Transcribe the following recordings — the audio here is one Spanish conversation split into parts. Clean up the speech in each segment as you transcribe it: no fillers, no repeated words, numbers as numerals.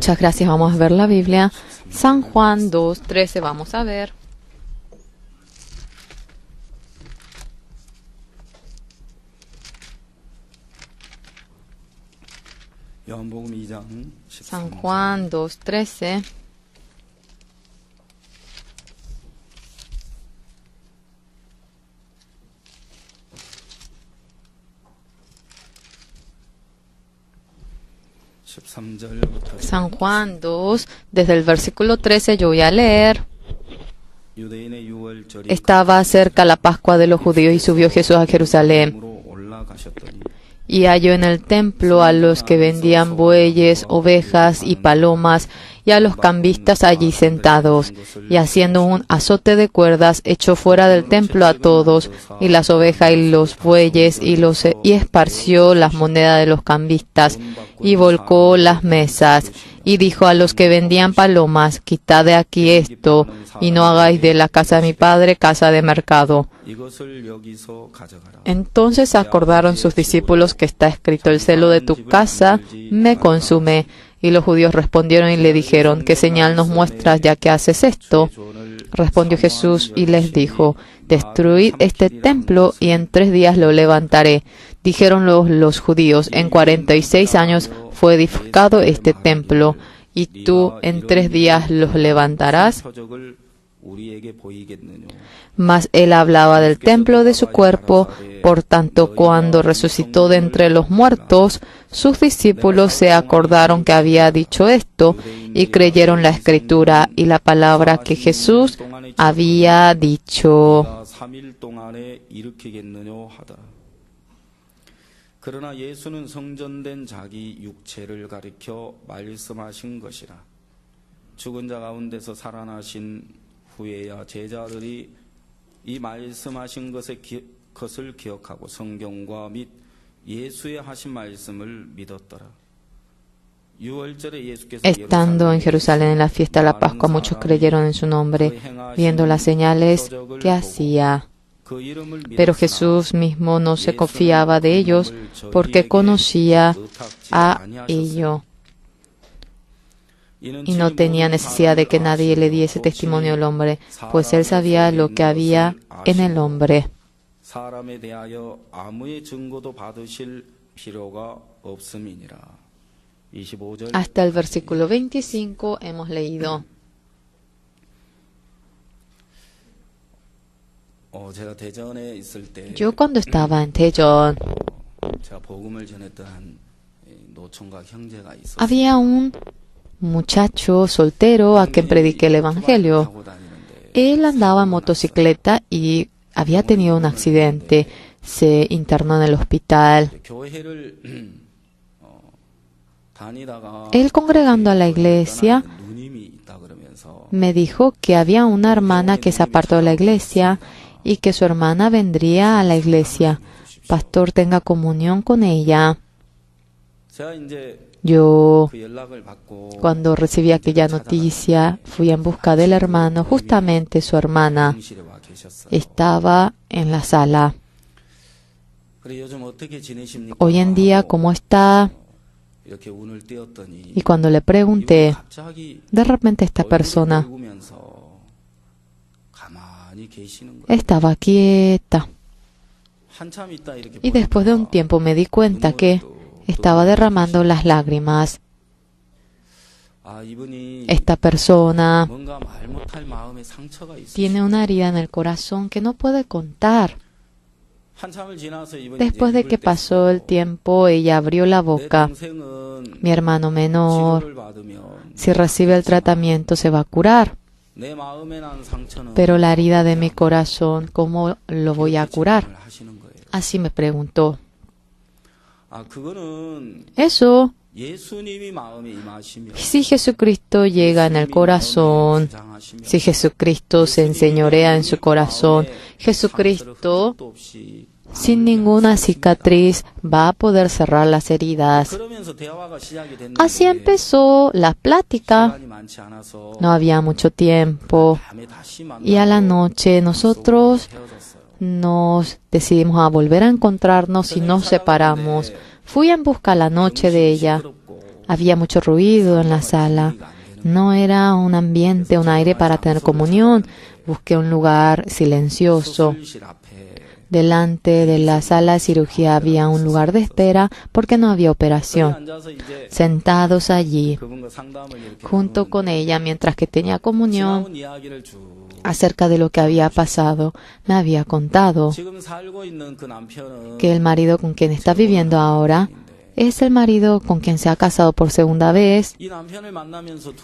Muchas gracias. Vamos a ver la Biblia. San Juan 2:13. Vamos a ver. San Juan 2:13. San Juan 2, desde el versículo 13 yo voy a leer. Estaba cerca la Pascua de los judíos y subió Jesús a Jerusalén. Y halló en el templo a los que vendían bueyes, ovejas y palomas y a los cambistas allí sentados, y haciendo un azote de cuerdas, echó fuera del templo a todos, y las ovejas y los bueyes, y esparció las monedas de los cambistas, y volcó las mesas, y dijo a los que vendían palomas: quitad de aquí esto, y no hagáis de la casa de mi padre casa de mercado. Entonces acordaron sus discípulos que está escrito: el celo de tu casa me consume. Y los judíos respondieron y le dijeron: ¿qué señal nos muestras ya que haces esto? Respondió Jesús y les dijo: destruid este templo y en 3 días lo levantaré. Dijeron los judíos: en 46 años fue edificado este templo, y tú en 3 días los levantarás. Mas él hablaba del templo de su cuerpo. Por tanto, cuando resucitó de entre los muertos, sus discípulos se acordaron que había dicho esto, y creyeron la escritura y la palabra que Jesús había dicho. 그러나 예수는 성전된 자기 육체를 가리켜 말씀하신 것이라. 죽은 자 가운데서 살아나신 후에야 제자들이 이 말씀하신 것을 기억하고 성경과 및 예수의 하신 말씀을 믿었더라. Estando en Jerusalén en la fiesta de la Pascua, muchos creyeron en su nombre, viendo las señales que hacía. Pero Jesús mismo no se confiaba de ellos, porque conocía a ellos y no tenía necesidad de que nadie le diese testimonio al hombre, pues él sabía lo que había en el hombre. Hasta el versículo 25 hemos leído. Yo cuando estaba en Daejeon, había un muchacho soltero a quien prediqué el Evangelio. Él andaba en motocicleta y había tenido un accidente. Se internó en el hospital. Él, congregando a la iglesia, me dijo que había una hermana que se apartó de la iglesia y que su hermana vendría a la iglesia. Pastor, tenga comunión con ella. Yo, cuando recibí aquella noticia, fui en busca del hermano. Justamente su hermana estaba en la sala. Hoy en día, ¿cómo está? Y cuando le pregunté, de repente esta persona estaba quieta. Y después de un tiempo me di cuenta que estaba derramando las lágrimas. Esta persona tiene una herida en el corazón que no puede contar. Después de que pasó el tiempo, ella abrió la boca. Mi hermano menor, si recibe el tratamiento, se va a curar. Pero la herida de mi corazón, ¿cómo lo voy a curar? Así me preguntó. Eso, si Jesucristo llega en el corazón, si Jesucristo se enseñorea en su corazón, Jesucristo, sin ninguna cicatriz, va a poder cerrar las heridas. Así empezó la plática. No había mucho tiempo. Y a la noche nosotros nos decidimos a volver a encontrarnos y nos separamos. Fui en busca a la noche de ella. Había mucho ruido en la sala. No era un ambiente, un aire para tener comunión. Busqué un lugar silencioso. Delante de la sala de cirugía había un lugar de espera porque no había operación. Sentados allí, junto con ella, mientras que tenía comunión acerca de lo que había pasado, me había contado que el marido con quien está viviendo ahora es el marido con quien se ha casado por segunda vez.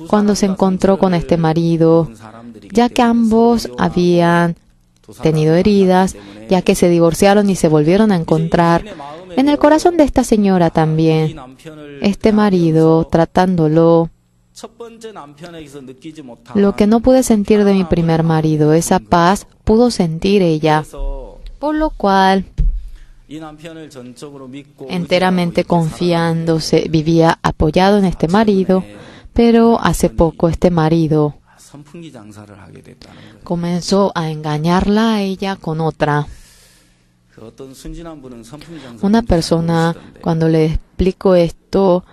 Cuando se encontró con este marido, ya que ambos habían tenido heridas, ya que se divorciaron y se volvieron a encontrar, en el corazón de esta señora también, este marido tratándolo Lo que no pude sentir de mi primer marido, esa paz pudo sentir ella, por lo cual enteramente confiándose, vivía apoyado en este marido, pero hace poco este marido comenzó a engañarla a ella con otra. Una persona, cuando le explico esto,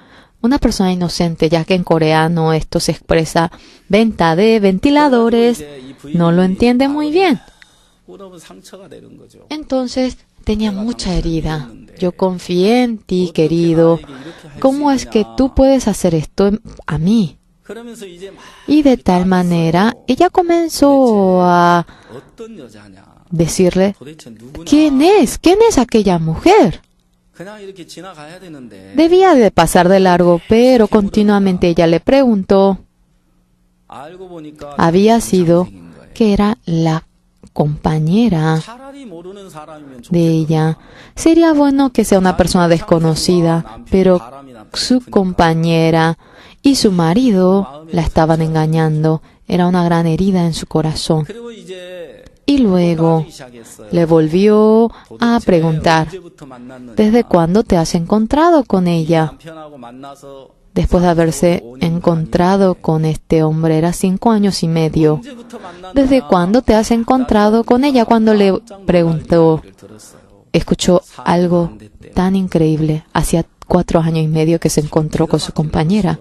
una persona inocente, ya que en coreano esto se expresa venta de ventiladores, no lo entiende muy bien. Entonces tenía mucha herida. Yo confié en ti, querido. ¿Cómo es que tú puedes hacer esto a mí? Y de tal manera, ella comenzó a decirle, ¿quién es? ¿Quién es aquella mujer? Debía de pasar de largo, pero continuamente ella le preguntó. Había sido que era la compañera de ella. Sería bueno que sea una persona desconocida, pero su compañera y su marido la estaban engañando. Era una gran herida en su corazón. Y luego le volvió a preguntar, ¿desde cuándo te has encontrado con ella? Después de haberse encontrado con este hombre, era 5 años y medio. ¿Desde cuándo te has encontrado con ella? Cuando le preguntó, escuchó algo tan increíble. Hacía 4 años y medio que se encontró con su compañera.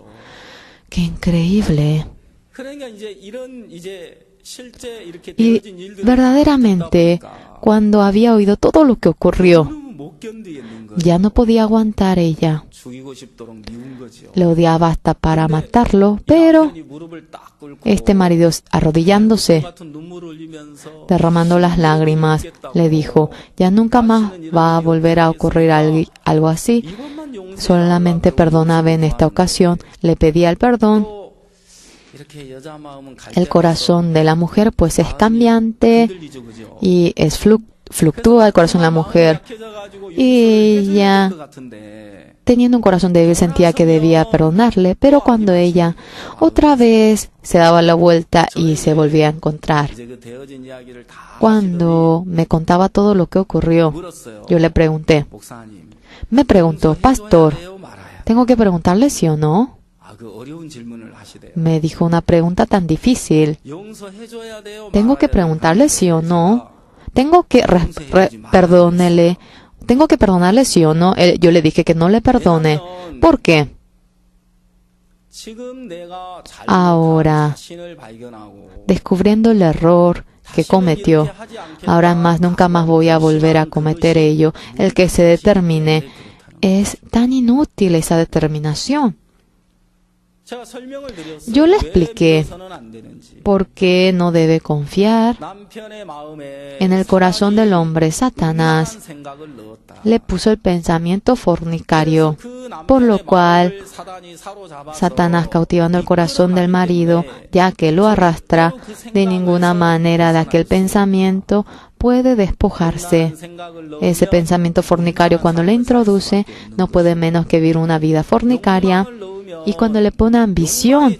¡Qué increíble! Y verdaderamente, cuando había oído todo lo que ocurrió, ya no podía aguantar ella. Le odiaba hasta para matarlo, pero este marido, arrodillándose, derramando las lágrimas, le dijo, ya nunca más va a volver a ocurrir algo así. Solamente perdóname en esta ocasión. Le pedía el perdón. El corazón de la mujer pues es cambiante y fluctúa el corazón de la mujer. Y ella, teniendo un corazón débil, sentía que debía perdonarle, pero cuando ella otra vez se daba la vuelta y se volvía a encontrar, cuando me contaba todo lo que ocurrió, yo le pregunté, me preguntó, pastor, ¿tengo que preguntarle sí o no? Me dijo una pregunta tan difícil. ¿Tengo que preguntarle sí o no? ¿Tengo que perdonarle sí o no? Yo le dije que no le perdone. ¿Por qué? Ahora, descubriendo el error que cometió, ahora más nunca más voy a volver a cometer ello. El que se determine, es tan inútil esa determinación. Yo le expliqué por qué no debe confiar en el corazón del hombre. Satanás le puso el pensamiento fornicario, por lo cual Satanás, cautivando el corazón del marido, ya que lo arrastra, de ninguna manera de aquel pensamiento puede despojarse. Ese pensamiento fornicario, cuando le introduce, no puede menos que vivir una vida fornicaria. Y cuando le pone ambición,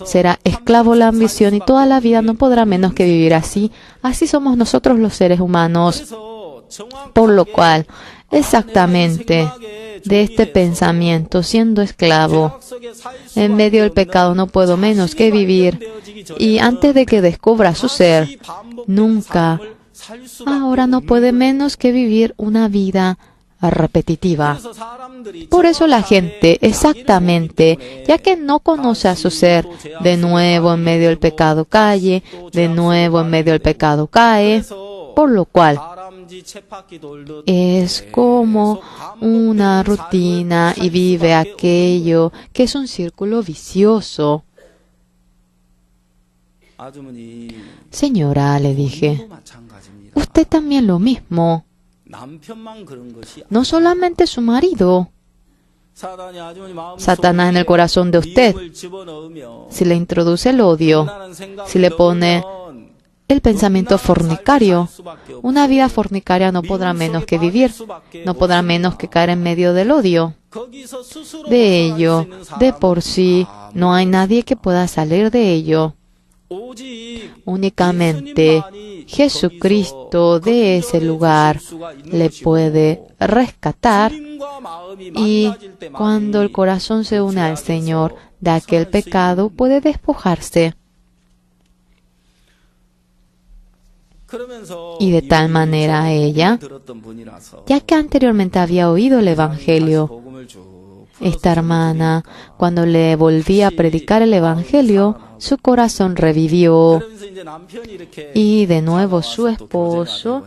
será esclavo la ambición y toda la vida no podrá menos que vivir así. Así somos nosotros los seres humanos. Por lo cual, exactamente de este pensamiento, siendo esclavo, en medio del pecado no puedo menos que vivir. Y antes de que descubra su ser, nunca, ahora no puede menos que vivir una vida repetitiva. Por eso la gente, exactamente, ya que no conoce a su ser, de nuevo en medio del pecado cae, de nuevo en medio del pecado cae, por lo cual es como una rutina y vive aquello que es un círculo vicioso. Señora, le dije, usted también lo mismo. No solamente su marido. Satanás en el corazón de usted, si le introduce el odio, si le pone el pensamiento fornicario. Una vida fornicaria no podrá menos que vivir, no podrá menos que caer en medio del odio. De ello, de por sí, no hay nadie que pueda salir de ello. Únicamente Jesucristo de ese lugar le puede rescatar, y cuando el corazón se une al Señor de aquel pecado, puede despojarse. Y de tal manera ella, ya que anteriormente había oído el Evangelio, esta hermana, cuando le volvía a predicar el Evangelio, su corazón revivió, y de nuevo su esposo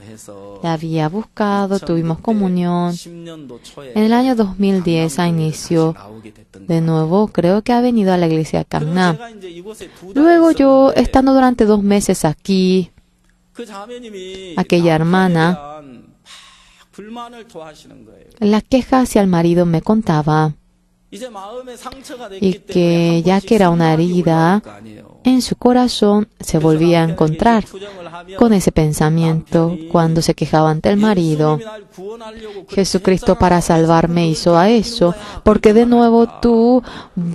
la había buscado, tuvimos comunión. En el año 2010 a inicio, de nuevo creo que ha venido a la iglesia de Cangna. Luego yo, estando durante 2 meses aquí, aquella hermana, la queja hacia el marido me contaba, y que ya que era una herida en su corazón, se volvía a encontrar con ese pensamiento cuando se quejaba ante el marido. Jesucristo para salvarme hizo a eso, porque de nuevo tú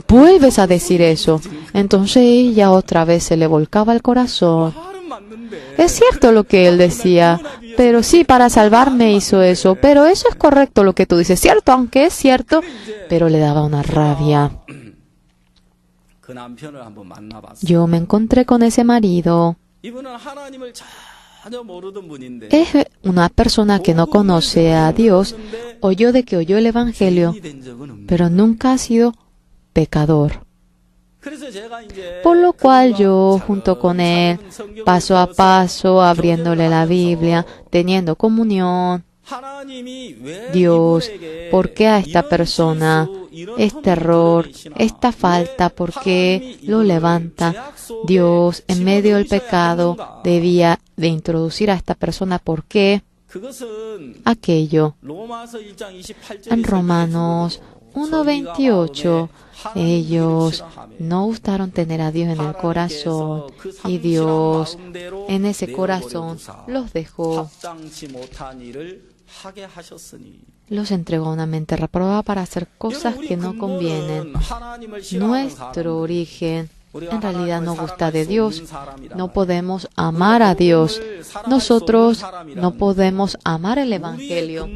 vuelves a decir eso. Entonces ella otra vez se le volcaba el corazón. Es cierto lo que él decía, pero sí, para salvarme hizo eso, pero eso es correcto lo que tú dices, cierto, aunque es cierto, pero le daba una rabia. Yo me encontré con ese marido. Es una persona que no conoce a Dios, oyó de que oyó el Evangelio, pero nunca ha sido pecador. Por lo cual yo, junto con él, paso a paso, abriéndole la Biblia, teniendo comunión. Dios, ¿por qué a esta persona este error, esta falta, por qué lo levanta? Dios, en medio del pecado, debía de introducir a esta persona, ¿por qué? Aquello. En Romanos 1:28, ellos no gustaron tener a Dios en el corazón, y Dios en ese corazón los dejó, los entregó a una mente reprobada para hacer cosas que no convienen. Nuestro origen en realidad no gusta de Dios. No podemos amar a Dios. Nosotros no podemos amar el Evangelio.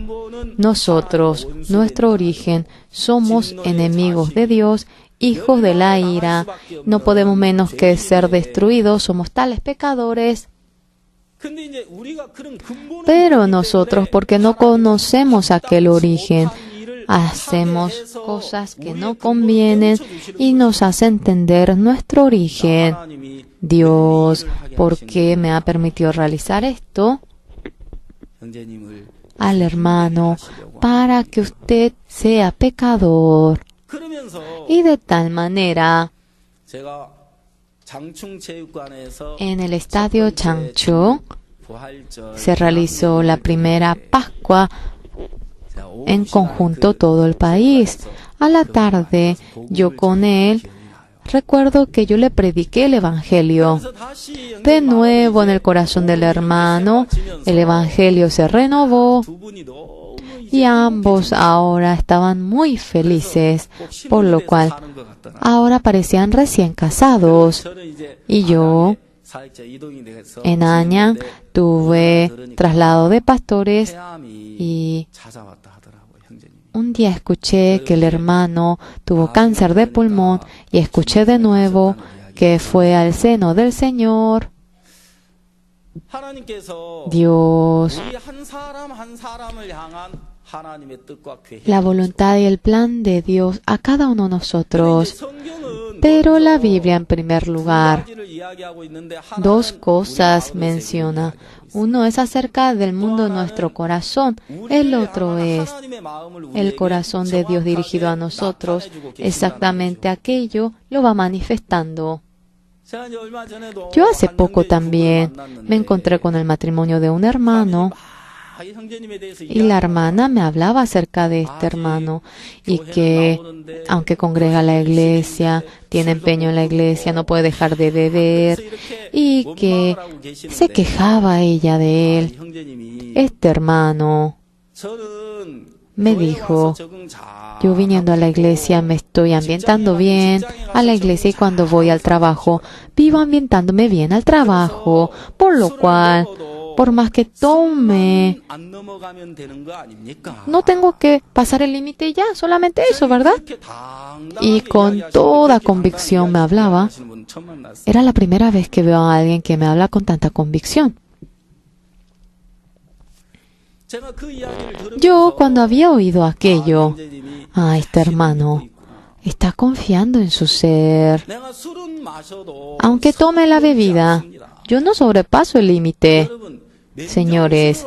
Nosotros, nuestro origen, somos enemigos de Dios, hijos de la ira. No podemos menos que ser destruidos. Somos tales pecadores. Pero nosotros, porque no conocemos aquel origen, hacemos cosas que no convienen y nos hace entender nuestro origen. Dios, ¿por qué me ha permitido realizar esto? Al hermano, para que usted sea pecador. Y de tal manera, en el estadio Changchu se realizó la primera Pascua en conjunto todo el país. A la tarde, yo con él, recuerdo que yo le prediqué el Evangelio. De nuevo en el corazón del hermano, el Evangelio se renovó y ambos ahora estaban muy felices, por lo cual ahora parecían recién casados. Y yo, en Anyang, tuve traslado de pastores y un día escuché que el hermano tuvo cáncer de pulmón y escuché de nuevo que fue al seno del Señor. Dios, la voluntad y el plan de Dios a cada uno de nosotros. Pero la Biblia, en primer lugar, 2 cosas menciona. Uno es acerca del mundo de nuestro corazón. El otro es el corazón de Dios dirigido a nosotros. Exactamente aquello lo va manifestando. Yo hace poco también me encontré con el matrimonio de un hermano Y la hermana me hablaba acerca de este hermano y que, aunque congrega a la iglesia, tiene empeño en la iglesia, no puede dejar de beber, y que se quejaba ella de él. Este hermano me dijo: yo viniendo a la iglesia me estoy ambientando bien a la iglesia, y cuando voy al trabajo vivo ambientándome bien al trabajo, por lo cual, por más que tome, no tengo que pasar el límite y ya, solamente eso, ¿verdad? Y con toda convicción me hablaba. Era la primera vez que veo a alguien que me habla con tanta convicción. Yo, cuando había oído aquello, este hermano está confiando en su ser. Aunque tome la bebida, yo no sobrepaso el límite. Señores,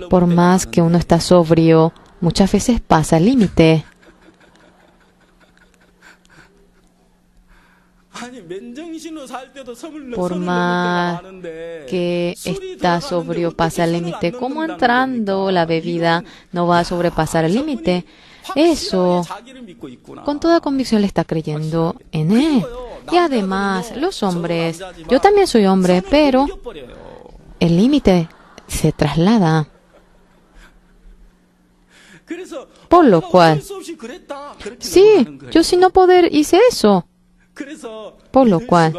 por más que uno está sobrio, muchas veces pasa el límite. Por más que está sobrio, pasa el límite. ¿Cómo entrando la bebida no va a sobrepasar el límite? Eso, con toda convicción, le está creyendo en él. Y además, los hombres, yo también soy hombre, pero el límite se traslada. Por lo cual, sí, yo sin no poder hice eso. Por lo cual,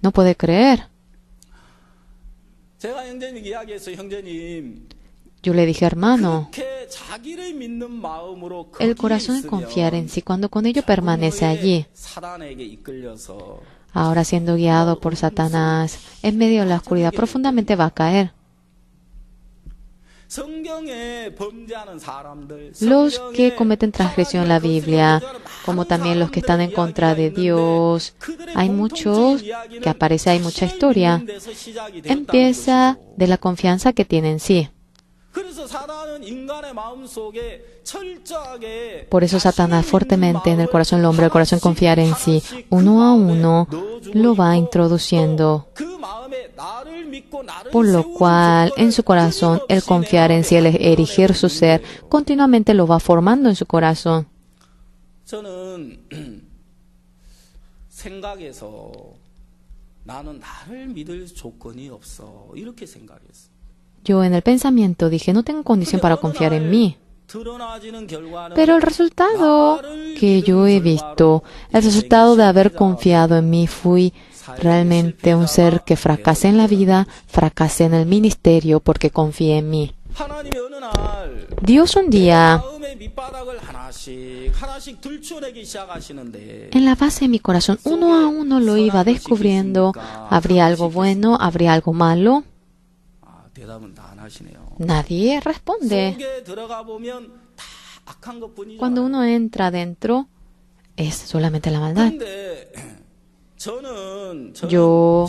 no puede creer. Yo le dije: hermano, el corazón en confiar en sí, cuando con ello permanece allí, ahora siendo guiado por Satanás, en medio de la oscuridad, profundamente va a caer. Los que cometen transgresión en la Biblia, como también los que están en contra de Dios, hay muchos que aparece, hay mucha historia. Empieza de la confianza que tiene en sí. Por eso Satanás fuertemente en el corazón del hombre, el corazón confiar en sí, uno a uno lo va introduciendo. Por lo cual, en su corazón, el confiar en sí, el erigir su ser, continuamente lo va formando en su corazón. Yo en el pensamiento dije: no tengo condición para confiar en mí. Pero el resultado que yo he visto, el resultado de haber confiado en mí, fui realmente un ser que fracasé en la vida, fracasé en el ministerio porque confié en mí. Dios un día, en la base de mi corazón, uno a uno lo iba descubriendo. ¿Habría algo bueno? ¿Habría algo malo? Nadie responde. Cuando uno entra adentro, es solamente la maldad. Yo,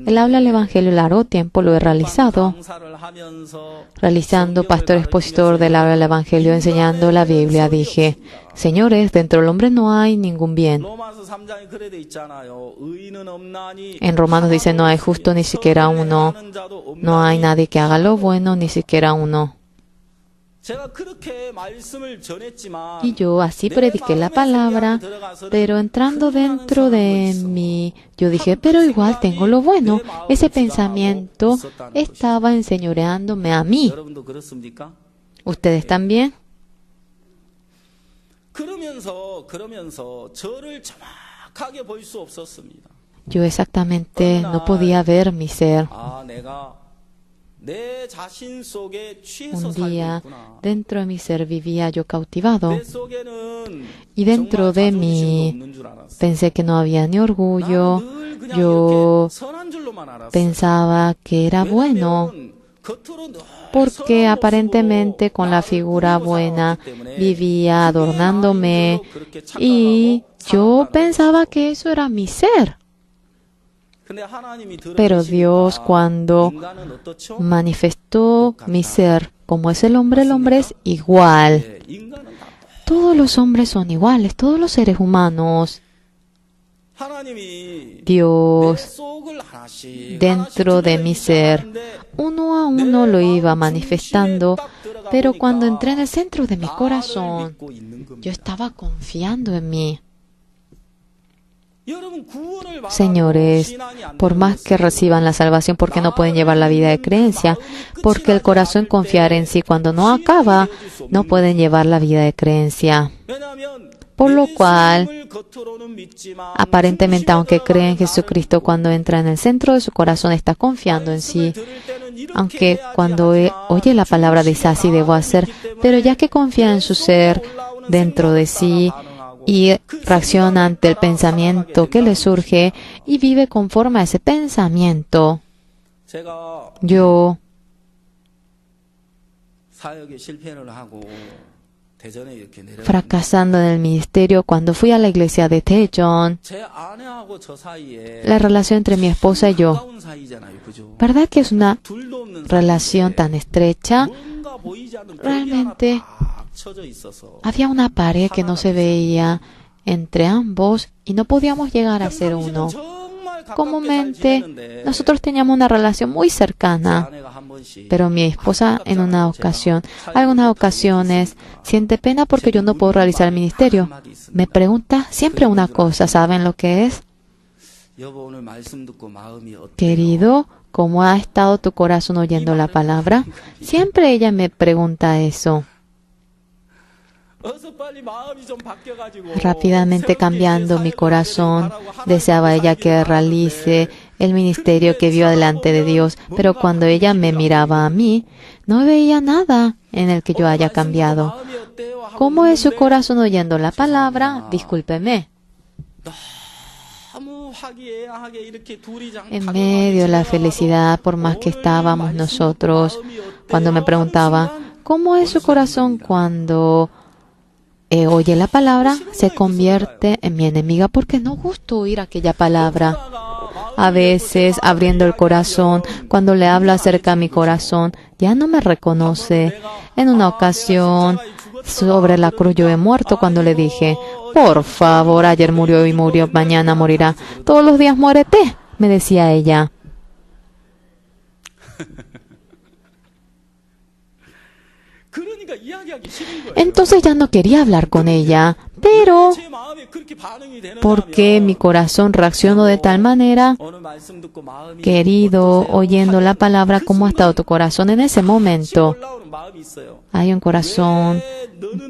el habla del Evangelio largo tiempo lo he realizado, pastor expositor del habla del Evangelio, enseñando la Biblia. Dije: señores, dentro del hombre no hay ningún bien. En Romanos dice: no hay justo ni siquiera uno, no hay nadie que haga lo bueno, ni siquiera uno. Y yo así prediqué la palabra, pero entrando dentro de mí, yo dije: pero igual tengo lo bueno. Ese pensamiento estaba enseñoreándome a mí. ¿Ustedes también? Yo exactamente no podía ver mi ser. Un día, dentro de mi ser vivía yo cautivado, y dentro de mí pensé que no había ni orgullo. Yo pensaba que era bueno, porque aparentemente con la figura buena vivía adornándome, y yo pensaba que eso era mi ser. Pero Dios, cuando manifestó mi ser, como es el hombre es igual. Todos los hombres son iguales, todos los seres humanos. Dios dentro de mi ser, uno a uno lo iba manifestando, pero cuando entré en el centro de mi corazón, yo estaba confiando en mí. Señores, por más que reciban la salvación, ¿por qué no pueden llevar la vida de creencia? Porque el corazón confiar en sí cuando no acaba, no pueden llevar la vida de creencia. Por lo cual, aparentemente, aunque cree en Jesucristo, cuando entra en el centro de su corazón está confiando en sí. Aunque cuando oye la palabra dice así debo hacer, pero ya que confía en su ser dentro de sí y reacciona ante el pensamiento que le surge y vive conforme a ese pensamiento, yo fracasando en el ministerio, cuando fui a la iglesia de Daejeon, la relación entre mi esposa y yo, ¿verdad que es una relación tan estrecha? Realmente había una pared que no se veía entre ambos y no podíamos llegar a ser uno. Comúnmente, nosotros teníamos una relación muy cercana, pero mi esposa en algunas ocasiones, siente pena porque yo no puedo realizar el ministerio. Me pregunta siempre una cosa, ¿saben lo que es? Querido, ¿cómo ha estado tu corazón oyendo la palabra? Siempre ella me pregunta eso. Rápidamente cambiando mi corazón, deseaba ella que realice el ministerio que vio delante de Dios, pero cuando ella me miraba a mí, no veía nada en el que yo haya cambiado. ¿Cómo es su corazón oyendo la palabra? Discúlpeme. En medio de la felicidad, por más que estábamos nosotros, cuando me preguntaba, ¿cómo es su corazón cuando oye la palabra? Se convierte en mi enemiga porque no gusto oír aquella palabra. A veces, abriendo el corazón, cuando le hablo acerca de mi corazón, ya no me reconoce. En una ocasión, sobre la cruz yo he muerto cuando le dije, por favor, ayer murió y murió, mañana morirá. Todos los días muérete, me decía ella. Entonces ya no quería hablar con ella, pero porque mi corazón reaccionó de tal manera, querido, oyendo la palabra, ¿cómo ha estado tu corazón en ese momento? Hay un corazón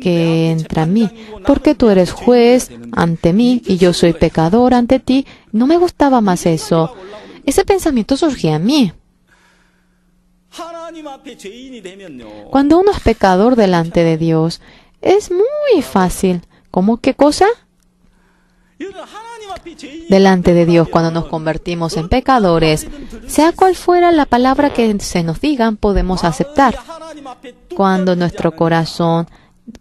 que entra en mí, porque tú eres juez ante mí y yo soy pecador ante ti. No me gustaba más eso. Ese pensamiento surgía en mí. Cuando uno es pecador delante de Dios, es muy fácil. ¿Cómo qué cosa? Delante de Dios, cuando nos convertimos en pecadores, sea cual fuera la palabra que se nos digan, podemos aceptar. Cuando nuestro corazón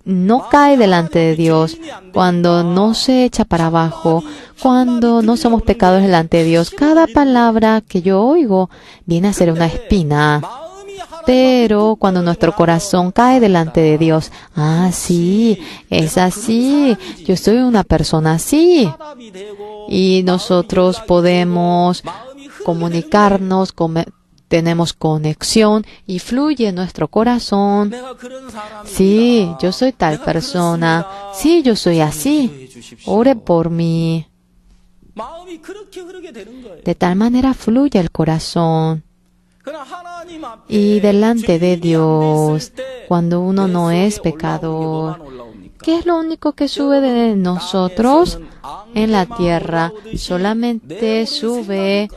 no cae delante de Dios, cuando no se echa para abajo, cuando no somos pecadores delante de Dios, cada palabra que yo oigo viene a ser una espina. Pero cuando nuestro corazón cae delante de Dios, sí, es así, yo soy una persona así. Y nosotros podemos comunicarnos, tenemos conexión y fluye nuestro corazón. Sí, yo soy tal persona. Sí, yo soy así. Ore por mí. De tal manera fluye el corazón. Y delante de Dios, cuando uno no es pecador, ¿qué es lo único que sube de nosotros? En la tierra solamente sube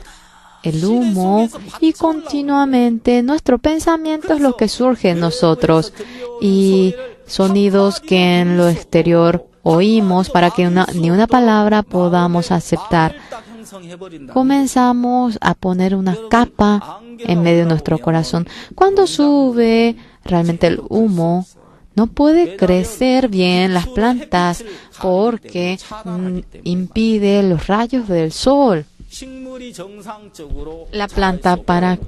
el humo y continuamente nuestro pensamiento es lo que surge en nosotros y sonidos que en lo exterior oímos para que ni una palabra podamos aceptar. Comenzamos a poner una capa en medio de nuestro corazón. Cuando sube realmente el humo, no puede crecer bien las plantas porque impide los rayos del sol. La planta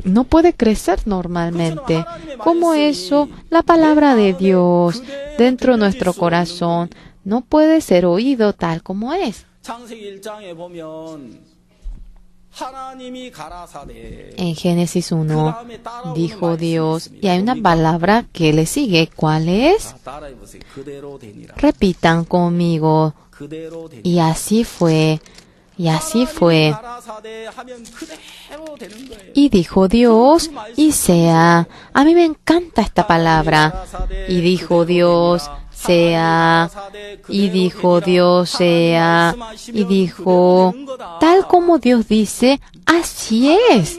no puede crecer normalmente. Como eso, la palabra de Dios dentro de nuestro corazón no puede ser oído tal como es. 창세기 1장에 보면 하나님이 가라사대 En Génesis 1 그다음에 따라오는 dijo 말씀이 Dios, 있습니다. y hay una 뭡니까? palabra que le sigue. ¿Cuál es? 자, 따라해 보세요. 그대로 되니라. Repitan conmigo. 그대로 되니라. Y así fue. Y así fue. 가라사대 하면 그대로 되는 거예요. Y dijo Dios, y sea. A mí me encanta esta palabra. Y dijo Dios, sea. Y dijo Dios, sea. Y dijo, tal como Dios dice, así es.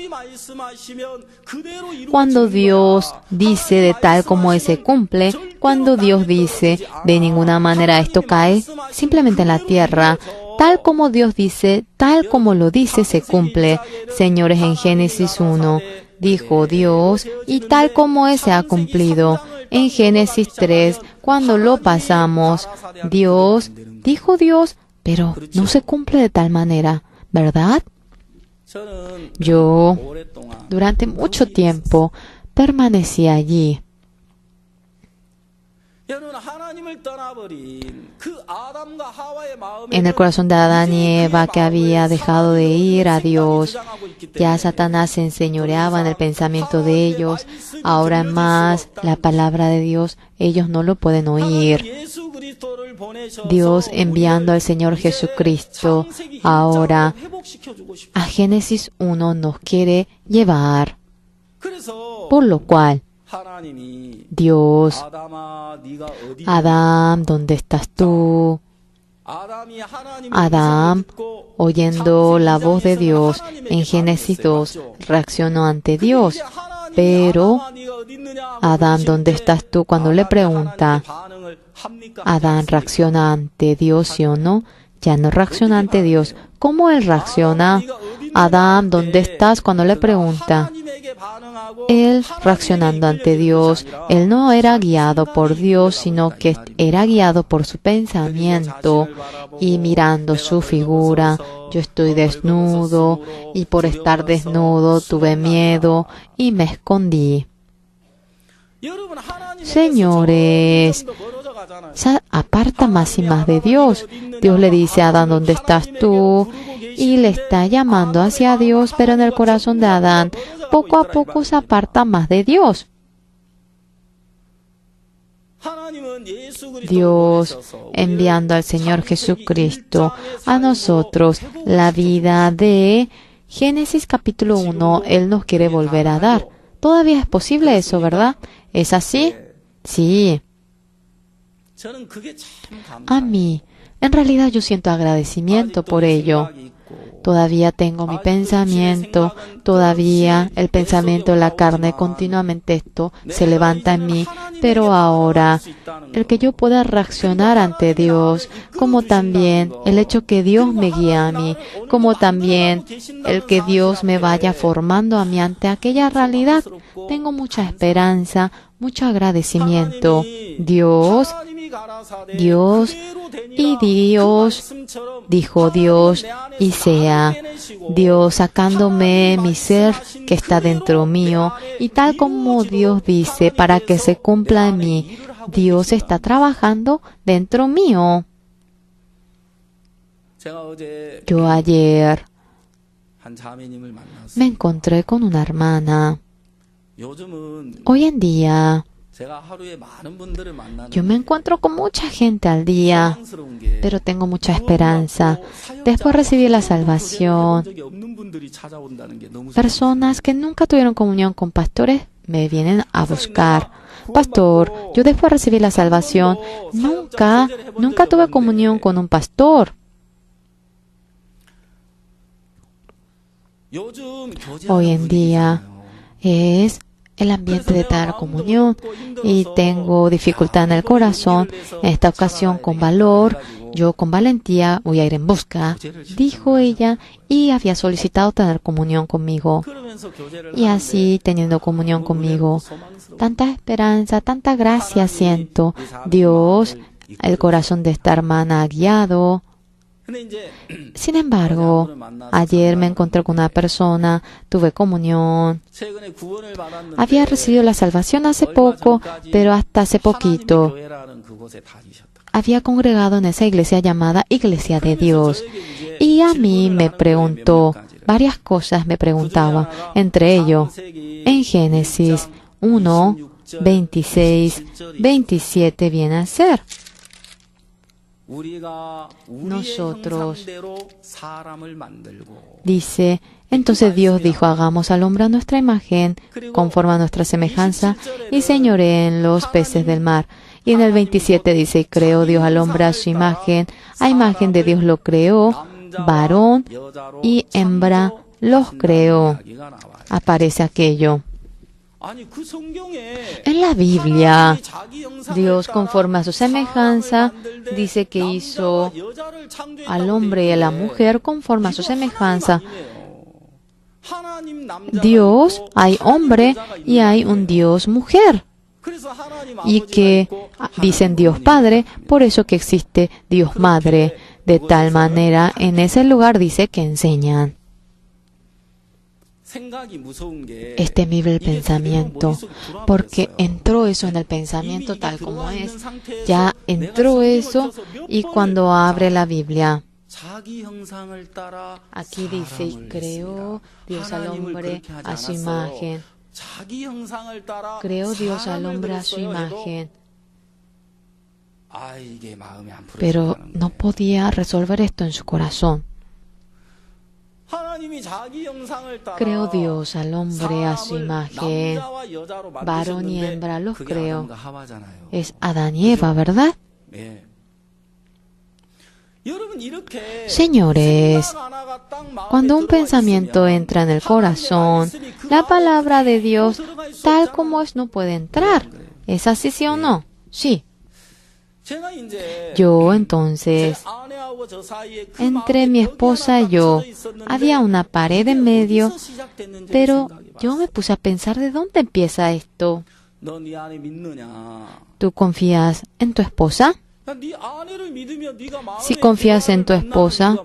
Cuando Dios dice de tal como es se cumple, cuando Dios dice de ninguna manera esto cae simplemente en la tierra, tal como Dios dice, tal como lo dice se cumple. Señores, en Génesis 1 dijo Dios y tal como es se ha cumplido. En Génesis 3, cuando lo pasamos, Dios dijo Dios, pero no se cumple de tal manera, ¿verdad? Yo, durante mucho tiempo, permanecí allí. En el corazón de Adán y Eva, que había dejado de ir a Dios, ya Satanás se enseñoreaba en el pensamiento de ellos. Ahora más, la palabra de Dios, ellos no lo pueden oír. Dios enviando al Señor Jesucristo, ahora a Génesis 1 nos quiere llevar. Por lo cual, Dios, Adán, ¿dónde estás tú? Adán, oyendo la voz de Dios en Génesis 2, reaccionó ante Dios. Pero, Adán, ¿dónde estás tú? Cuando le pregunta, Adán reacciona ante Dios, ¿sí o no? Ya no reacciona ante Dios. ¿Cómo él reacciona? Adán, ¿dónde estás? Cuando le pregunta. Él reaccionando ante Dios, él no era guiado por Dios, sino que era guiado por su pensamiento y mirando su figura. Yo estoy desnudo y por estar desnudo tuve miedo y me escondí. Señores, se aparta más y más de Dios. Dios le dice a Adán, ¿dónde estás tú? Y le está llamando hacia Dios, pero en el corazón de Adán, poco a poco se aparta más de Dios. Dios enviando al Señor Jesucristo a nosotros la vida de Génesis capítulo 1, Él nos quiere volver a dar. Todavía es posible eso, ¿verdad? ¿Es así? Sí. A mí, en realidad yo siento agradecimiento por ello. Todavía tengo mi pensamiento, todavía el pensamiento de la carne, continuamente esto se levanta en mí, pero ahora el que yo pueda reaccionar ante Dios, como también el hecho que Dios me guíe a mí, como también el que Dios me vaya formando a mí ante aquella realidad, tengo mucha esperanza, mucho agradecimiento. Dios, y Dios, dijo Dios, y sea Dios sacándome mi ser que está dentro mío, y tal como Dios dice, para que se cumpla en mí, Dios está trabajando dentro mío. Yo ayer me encontré con una hermana. Hoy en día, yo me encuentro con mucha gente al día, pero tengo mucha esperanza. Después de recibir la salvación, personas que nunca tuvieron comunión con pastores me vienen a buscar. Pastor, yo después de recibir la salvación, nunca tuve comunión con un pastor. Hoy en día es el ambiente de tener comunión y tengo dificultad en el corazón. En esta ocasión, con valor, yo con valentía voy a ir en busca, dijo ella, y había solicitado tener comunión conmigo. Y así, teniendo comunión conmigo, tanta esperanza, tanta gracia siento. Dios, el corazón de esta hermana ha guiado. Sin embargo, ayer me encontré con una persona, tuve comunión. Había recibido la salvación hace poco, pero hasta hace poquito había congregado en esa iglesia llamada Iglesia de Dios. Y a mí me preguntó, varias cosas me preguntaba, entre ellos, en Génesis 1, 26, 27 viene a ser. Nosotros, dice, entonces Dios dijo, hagamos al hombre a nuestra imagen, conforme a nuestra semejanza, y señoreen los peces del mar. Y en el 27 dice, y creó Dios al hombre a su imagen, a imagen de Dios lo creó, varón y hembra los creó. Aparece aquello. En la Biblia, Dios conforme a su semejanza dice que hizo al hombre y a la mujer conforme a su semejanza. Dios, hay hombre y hay un Dios mujer. Y que dicen Dios Padre, por eso que existe Dios Madre. De tal manera, en ese lugar dice que enseñan. Es temible el pensamiento, porque entró eso en el pensamiento tal como es. Ya entró eso y cuando abre la Biblia, aquí dice, y creó Dios al hombre a su imagen. Creó Dios al hombre a su imagen. Pero no podía resolver esto en su corazón. Creó Dios al hombre a su imagen. Varón y hembra los creó. Es Adán y Eva, ¿verdad? Señores, cuando un pensamiento entra en el corazón, la palabra de Dios, tal como es, no puede entrar. ¿Es así, sí o no? Sí. Yo entonces, entre mi esposa y yo, había una pared en medio, pero yo me puse a pensar, ¿de dónde empieza esto? ¿Tú confías en tu esposa? Si confías en tu esposa,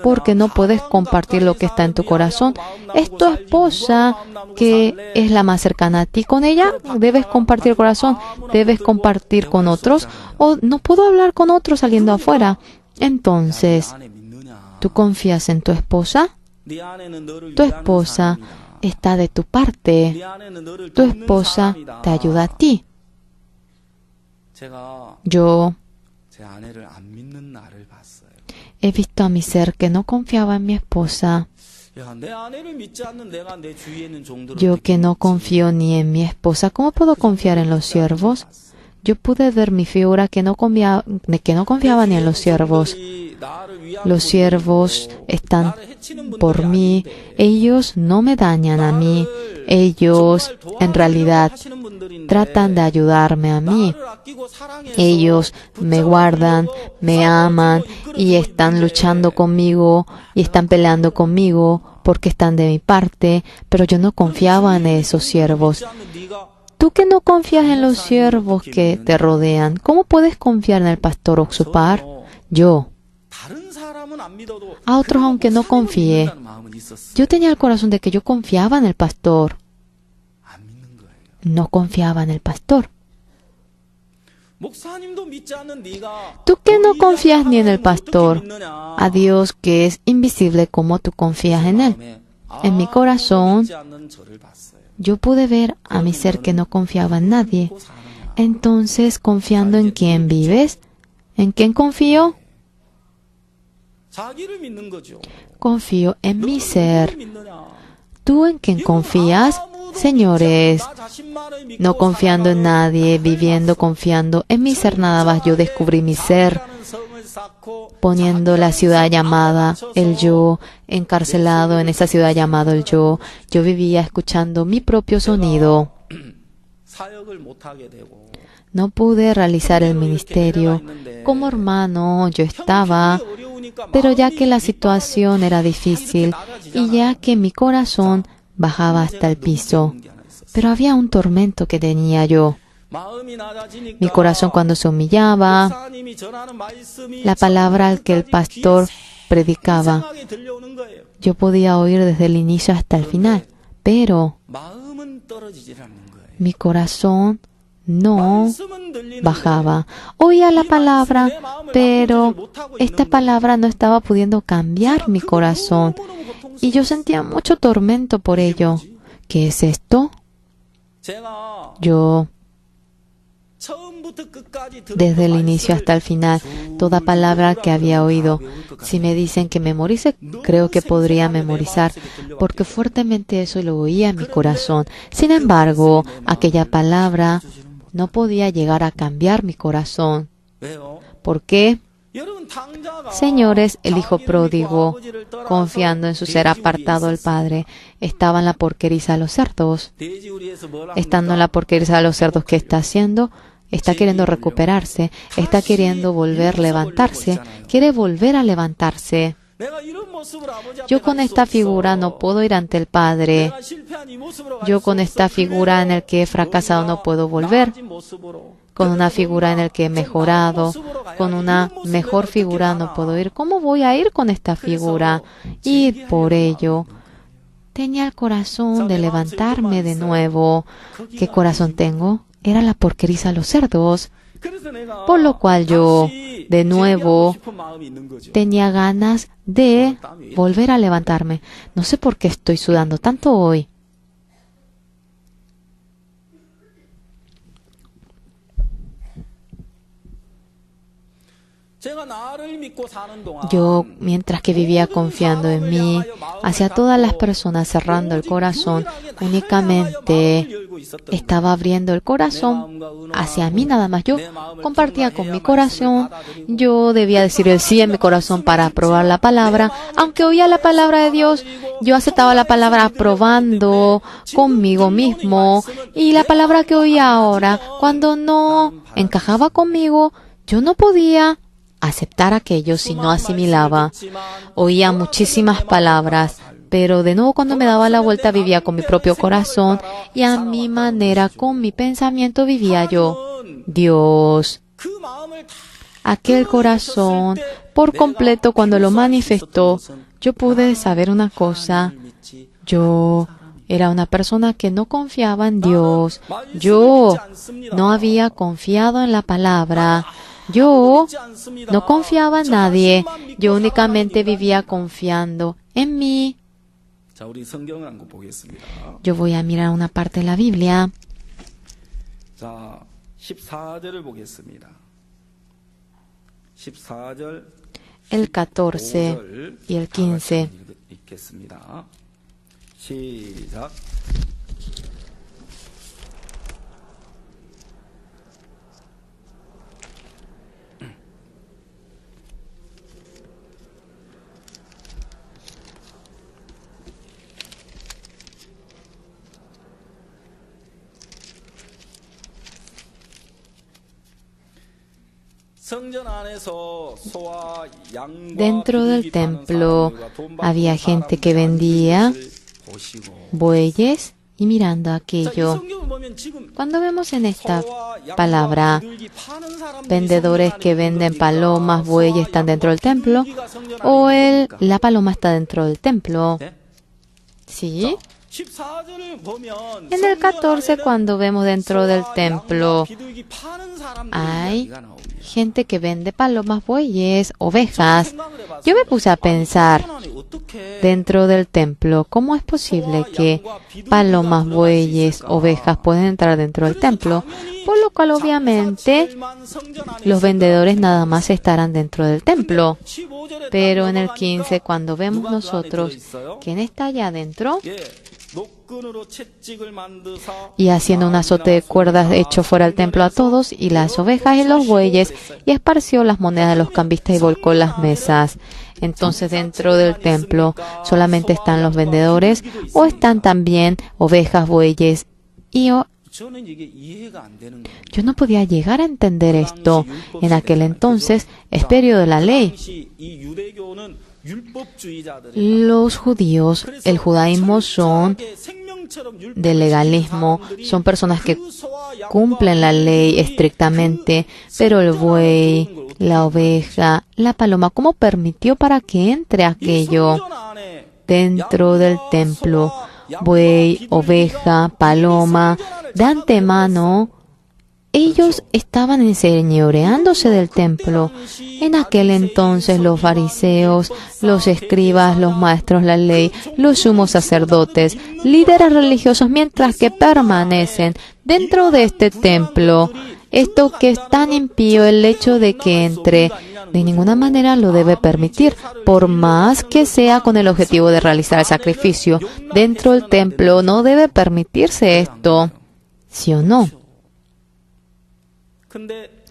¿por qué no puedes compartir lo que está en tu corazón? Es tu esposa que es la más cercana a ti. Con ella debes compartir el corazón, debes compartir con otros, o no puedo hablar con otros saliendo afuera. Entonces, ¿tú confías en tu esposa? Tu esposa está de tu parte. Tu esposa te ayuda a ti. Yo he visto a mi ser que no confiaba en mi esposa. Yo que no confío ni en mi esposa, ¿cómo puedo confiar en los siervos? Yo pude ver mi figura que no confiaba ni en los siervos. Los siervos están por mí. Ellos no me dañan a mí. Ellos, en realidad, tratan de ayudarme a mí. Ellos me guardan, me aman y están luchando conmigo y están peleando conmigo porque están de mi parte, pero yo no confiaba en esos siervos. Tú que no confías en los siervos que te rodean, ¿cómo puedes confiar en el pastor Oxupar? Yo. A otros, aunque no confié, yo tenía el corazón de que yo confiaba en el pastor. No confiaba en el pastor. Tú que no confías ni en el pastor, a Dios que es invisible, ¿cómo tú confías en Él? En mi corazón, yo pude ver a mi ser que no confiaba en nadie. Entonces, ¿confiando en quién vives? ¿En quién confío? Confío en mi ser. ¿Tú en quién confías? Señores, no confiando en nadie, viviendo confiando en mi ser nada más, yo descubrí mi ser, poniendo la ciudad llamada el yo, encarcelado en esa ciudad llamada el yo. Yo vivía escuchando mi propio sonido. No pude realizar el ministerio. Como hermano yo estaba, pero ya que la situación era difícil y ya que mi corazón bajaba hasta el piso, pero había un tormento que tenía yo. Mi corazón cuando se humillaba, la palabra al que el pastor predicaba, yo podía oír desde el inicio hasta el final, pero mi corazón no bajaba. Oía la palabra, pero esta palabra no estaba pudiendo cambiar mi corazón. Y yo sentía mucho tormento por ello. ¿Qué es esto? Yo, desde el inicio hasta el final, toda palabra que había oído, si me dicen que memorice, creo que podría memorizar, porque fuertemente eso lo oía en mi corazón. Sin embargo, aquella palabra no podía llegar a cambiar mi corazón. ¿Por qué? Señores, el hijo pródigo, confiando en su ser apartado del Padre, estaba en la porqueriza de los cerdos. Estando en la porqueriza de los cerdos, ¿qué está haciendo? Está queriendo recuperarse, está queriendo volver a levantarse, quiere volver a levantarse. Yo con esta figura no puedo ir ante el Padre. Yo con esta figura en el que he fracasado no puedo volver. Con una figura en el que he mejorado, con una mejor figura no puedo ir. ¿Cómo voy a ir con esta figura? Y por ello, tenía el corazón de levantarme de nuevo. ¿Qué corazón tengo? Era la porqueriza de los cerdos. Por lo cual yo, de nuevo, tenía ganas de volver a levantarme. No sé por qué estoy sudando tanto hoy. Yo, mientras que vivía confiando en mí, hacia todas las personas cerrando el corazón, únicamente estaba abriendo el corazón hacia mí nada más. Yo compartía con mi corazón, yo debía decir el sí en mi corazón para aprobar la palabra. Aunque oía la palabra de Dios, yo aceptaba la palabra aprobando conmigo mismo. Y la palabra que oía ahora, cuando no encajaba conmigo, yo no podía aceptar aquello si no asimilaba. Oía muchísimas palabras, pero de nuevo cuando me daba la vuelta vivía con mi propio corazón y a mi manera, con mi pensamiento vivía yo. Dios, aquel corazón por completo cuando lo manifestó, yo pude saber una cosa. Yo era una persona que no confiaba en Dios. Yo no había confiado en la palabra. Yo no confiaba en nadie. Yo únicamente vivía confiando en mí. Yo voy a mirar una parte de la Biblia. El 14 y el 15. Dentro del templo había gente que vendía bueyes y mirando aquello. Cuando vemos en esta palabra vendedores que venden palomas, bueyes, ¿están dentro del templo? ¿O la paloma está dentro del templo? ¿Sí? En el 14, cuando vemos dentro del templo, hay gente que vende palomas, bueyes, ovejas. Yo me puse a pensar, dentro del templo, ¿cómo es posible que palomas, bueyes, ovejas pueden entrar dentro del templo? Por lo cual, obviamente, los vendedores nada más estarán dentro del templo. Pero en el 15, cuando vemos nosotros, ¿quién está allá adentro? Y haciendo un azote de cuerdas echó fuera del templo a todos y las ovejas y los bueyes y esparció las monedas de los cambistas y volcó las mesas. Entonces dentro del templo solamente están los vendedores o están también ovejas, bueyes y yo no podía llegar a entender esto. En aquel entonces es periodo de la ley. Los judíos, el judaísmo son del legalismo, son personas que cumplen la ley estrictamente, pero el buey, la oveja, la paloma, ¿cómo permitió para que entre aquello dentro del templo? Buey, oveja, paloma, de antemano ellos estaban enseñoreándose del templo. En aquel entonces los fariseos, los escribas, los maestros de la ley, los sumos sacerdotes, líderes religiosos, mientras que permanecen dentro de este templo, esto que es tan impío, el hecho de que entre, de ninguna manera lo debe permitir, por más que sea con el objetivo de realizar el sacrificio. Dentro del templo no debe permitirse esto, ¿sí o no?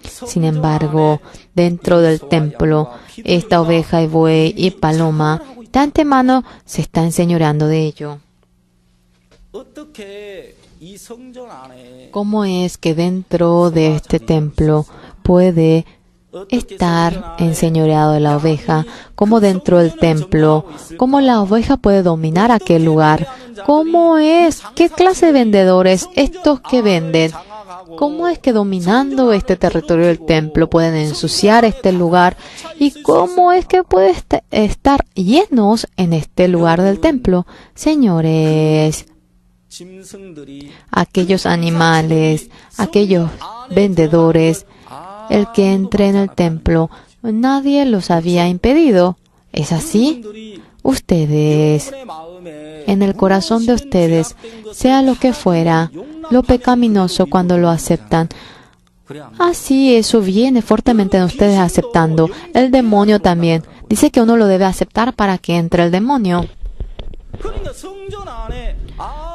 Sin embargo, dentro del templo, esta oveja y buey y paloma, de antemano se está enseñoreando de ello. ¿Cómo es que dentro de este templo puede estar enseñoreado de la oveja? ¿Cómo dentro del templo? ¿Cómo la oveja puede dominar aquel lugar? ¿Cómo es? ¿Qué clase de vendedores estos que venden? ¿Cómo es que dominando este territorio del templo pueden ensuciar este lugar? ¿Y cómo es que puede estar llenos en este lugar del templo? Señores, aquellos animales, aquellos vendedores, el que entre en el templo, nadie los había impedido. ¿Es así? Ustedes, en el corazón de ustedes, sea lo que fuera, lo pecaminoso cuando lo aceptan. Así eso viene fuertemente en ustedes aceptando. El demonio también. Dice que uno lo debe aceptar para que entre el demonio.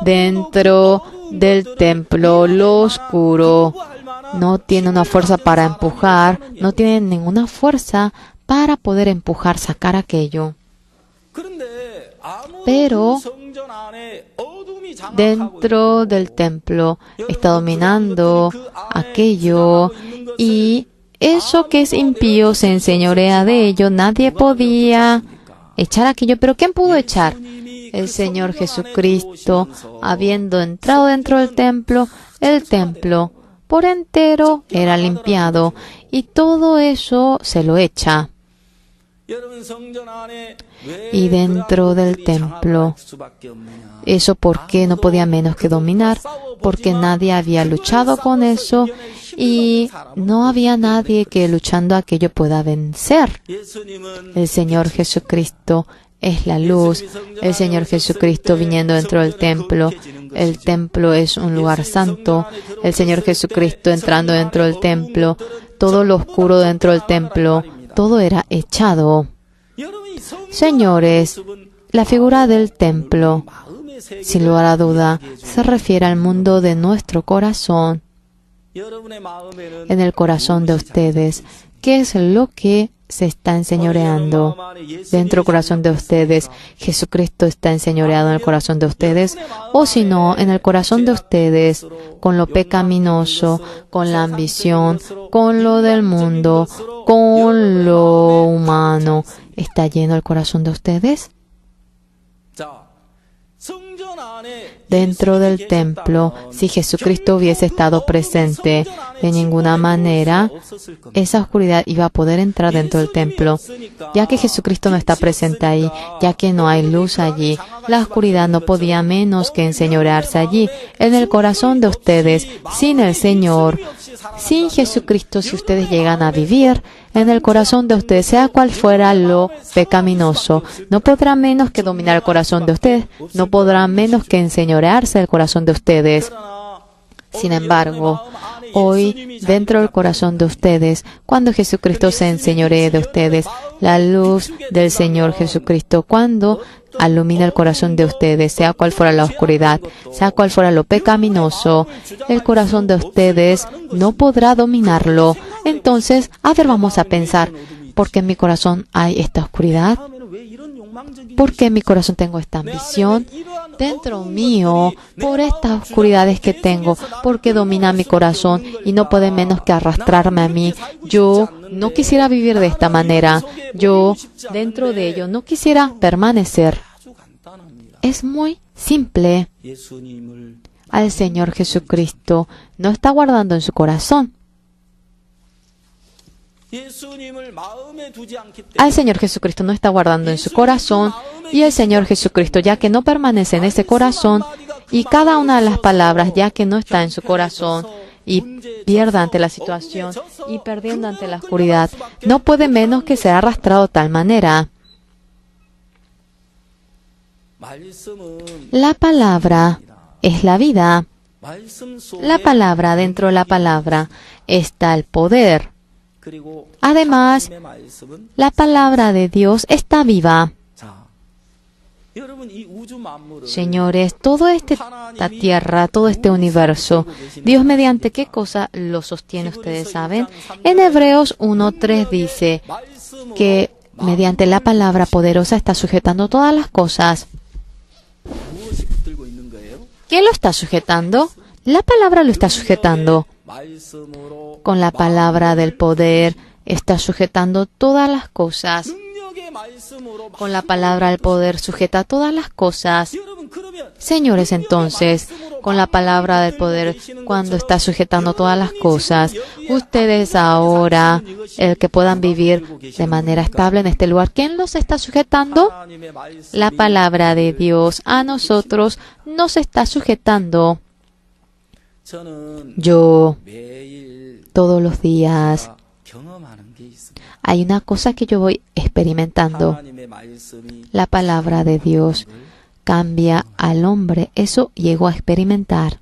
Dentro del templo, lo oscuro no tiene una fuerza para empujar, no tiene ninguna fuerza para poder empujar, sacar aquello. Pero dentro del templo está dominando aquello y eso que es impío se enseñorea de ello. Nadie podía echar aquello, pero ¿quién pudo echar? El Señor Jesucristo, habiendo entrado dentro del templo, el templo por entero era limpiado y todo eso se lo echa. Y dentro del templo, ¿eso por qué no podía menos que dominar? Porque nadie había luchado con eso y no había nadie que luchando aquello pueda vencer. El Señor Jesucristo es la luz. El Señor Jesucristo viniendo dentro del templo. El templo es un lugar santo. El Señor Jesucristo entrando dentro del templo. Todo lo oscuro dentro del templo, todo era echado. Señores, la figura del templo, sin lugar a duda, se refiere al mundo de nuestro corazón. En el corazón de ustedes, ¿qué es lo que se está enseñoreando? Dentro del corazón de ustedes, ¿Jesucristo está enseñoreado en el corazón de ustedes? O si no, en el corazón de ustedes, con lo pecaminoso, con la ambición, con lo del mundo, con lo humano, ¿está lleno el corazón de ustedes? Dentro del templo, si Jesucristo hubiese estado presente, de ninguna manera esa oscuridad iba a poder entrar dentro del templo. Ya que Jesucristo no está presente ahí, ya que no hay luz allí, la oscuridad no podía menos que enseñorearse allí, en el corazón de ustedes, sin el Señor. Sin Jesucristo, si ustedes llegan a vivir en el corazón de ustedes, sea cual fuera lo pecaminoso, no podrá menos que dominar el corazón de ustedes, no podrá menos que enseñorearse el corazón de ustedes. Sin embargo, hoy, dentro del corazón de ustedes, cuando Jesucristo se enseñoree de ustedes, la luz del Señor Jesucristo, cuando alumina el corazón de ustedes, sea cual fuera la oscuridad, sea cual fuera lo pecaminoso, el corazón de ustedes no podrá dominarlo. Entonces, a ver, vamos a pensar, ¿por qué en mi corazón hay esta oscuridad? ¿Por qué en mi corazón tengo esta ambición? Dentro mío, por estas oscuridades que tengo, porque domina mi corazón y no puede menos que arrastrarme a mí. Yo no quisiera vivir de esta manera. Yo, dentro de ello, no quisiera permanecer. Es muy simple. Al Señor Jesucristo no está guardando en su corazón. Al Señor Jesucristo no está guardando en su corazón, y el Señor Jesucristo, ya que no permanece en ese corazón, y cada una de las palabras, ya que no está en su corazón, y pierda ante la situación y perdiendo ante la oscuridad, no puede menos que ser arrastrado de tal manera. La palabra es la vida. La palabra, dentro de la palabra está el poder. Además, la palabra de Dios está viva. Señores, toda esta tierra, todo este universo, Dios mediante qué cosa lo sostiene, ustedes saben. En Hebreos 1:3 dice que mediante la palabra poderosa está sujetando todas las cosas. ¿Qué lo está sujetando? La palabra lo está sujetando. Con la palabra del poder está sujetando todas las cosas. Con la palabra del poder sujeta todas las cosas. Señores, entonces, con la palabra del poder, cuando está sujetando todas las cosas, ustedes ahora, el que puedan vivir de manera estable en este lugar, ¿quién los está sujetando? La palabra de Dios a nosotros nos está sujetando. Yo, todos los días, hay una cosa que yo voy experimentando. La palabra de Dios cambia al hombre. Eso llego a experimentar.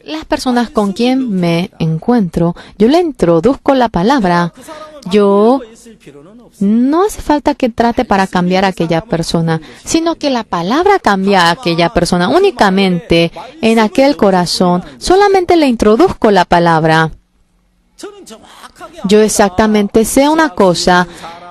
Las personas con quien me encuentro, yo le introduzco la palabra. Yo no hace falta que trate para cambiar a aquella persona, sino que la palabra cambia a aquella persona. Únicamente en aquel corazón, solamente le introduzco la palabra. Yo exactamente sé una cosa.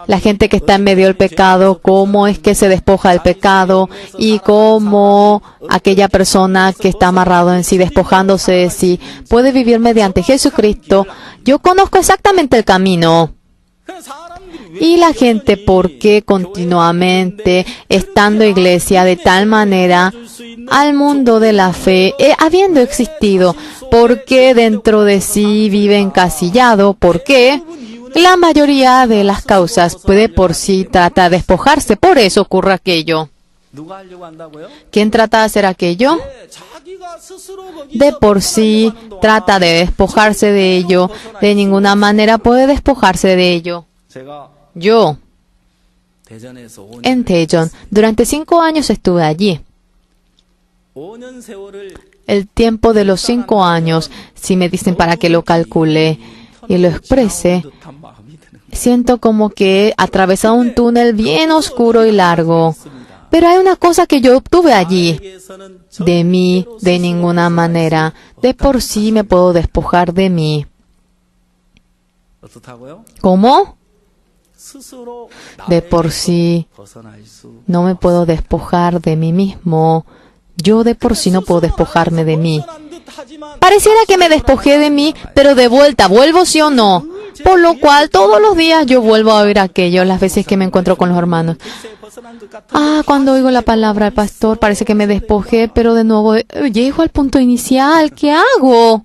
La gente que está en medio del pecado, cómo es que se despoja del pecado y cómo aquella persona que está amarrado en sí, despojándose de sí, puede vivir mediante Jesucristo. Yo conozco exactamente el camino. Y la gente, ¿por qué continuamente estando iglesia de tal manera al mundo de la fe, habiendo existido, por qué dentro de sí vive encasillado? ¿Por qué? La mayoría de las causas puede por sí trata de despojarse, por eso ocurre aquello. ¿Quién trata de hacer aquello? De por sí trata de despojarse de ello, de ninguna manera puede despojarse de ello. Yo, en Daejeon, durante 5 años estuve allí. El tiempo de los 5 años, si me dicen para que lo calcule y lo exprese, siento como que he atravesado un túnel bien oscuro y largo. Pero hay una cosa que yo obtuve allí. De mí, de ninguna manera. De por sí me puedo despojar de mí. ¿Cómo? De por sí no me puedo despojar de mí mismo. Yo de por sí no puedo despojarme de mí. Pareciera que me despojé de mí, pero de vuelta, ¿vuelvo sí o no? Por lo cual, todos los días yo vuelvo a oír aquello, las veces que me encuentro con los hermanos. Cuando oigo la palabra del pastor, parece que me despojé, pero de nuevo llego al punto inicial. ¿Qué hago?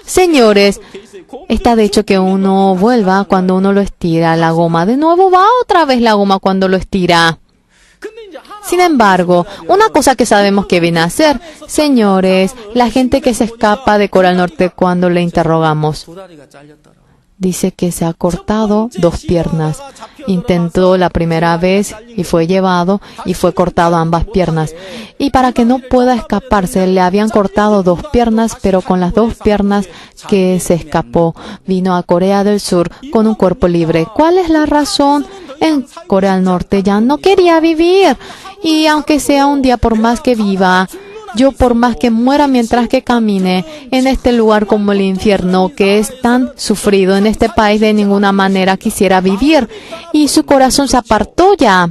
Señores, está de hecho que uno vuelva cuando uno lo estira la goma. De nuevo va otra vez la goma cuando lo estira. Sin embargo, una cosa que sabemos que viene a hacer, señores, la gente que se escapa de Corea del Norte cuando le interrogamos, dice que se ha cortado 2 piernas. Intentó la primera vez y fue llevado y fue cortado ambas piernas. Y para que no pueda escaparse, le habían cortado 2 piernas, pero con las 2 piernas que se escapó, vino a Corea del Sur con un cuerpo libre. ¿Cuál es la razón? En Corea del Norte ya no quería vivir. Y aunque sea un día, por más que viva, yo por más que muera mientras que camine en este lugar como el infierno que es tan sufrido en este país, de ninguna manera quisiera vivir. Y su corazón se apartó ya.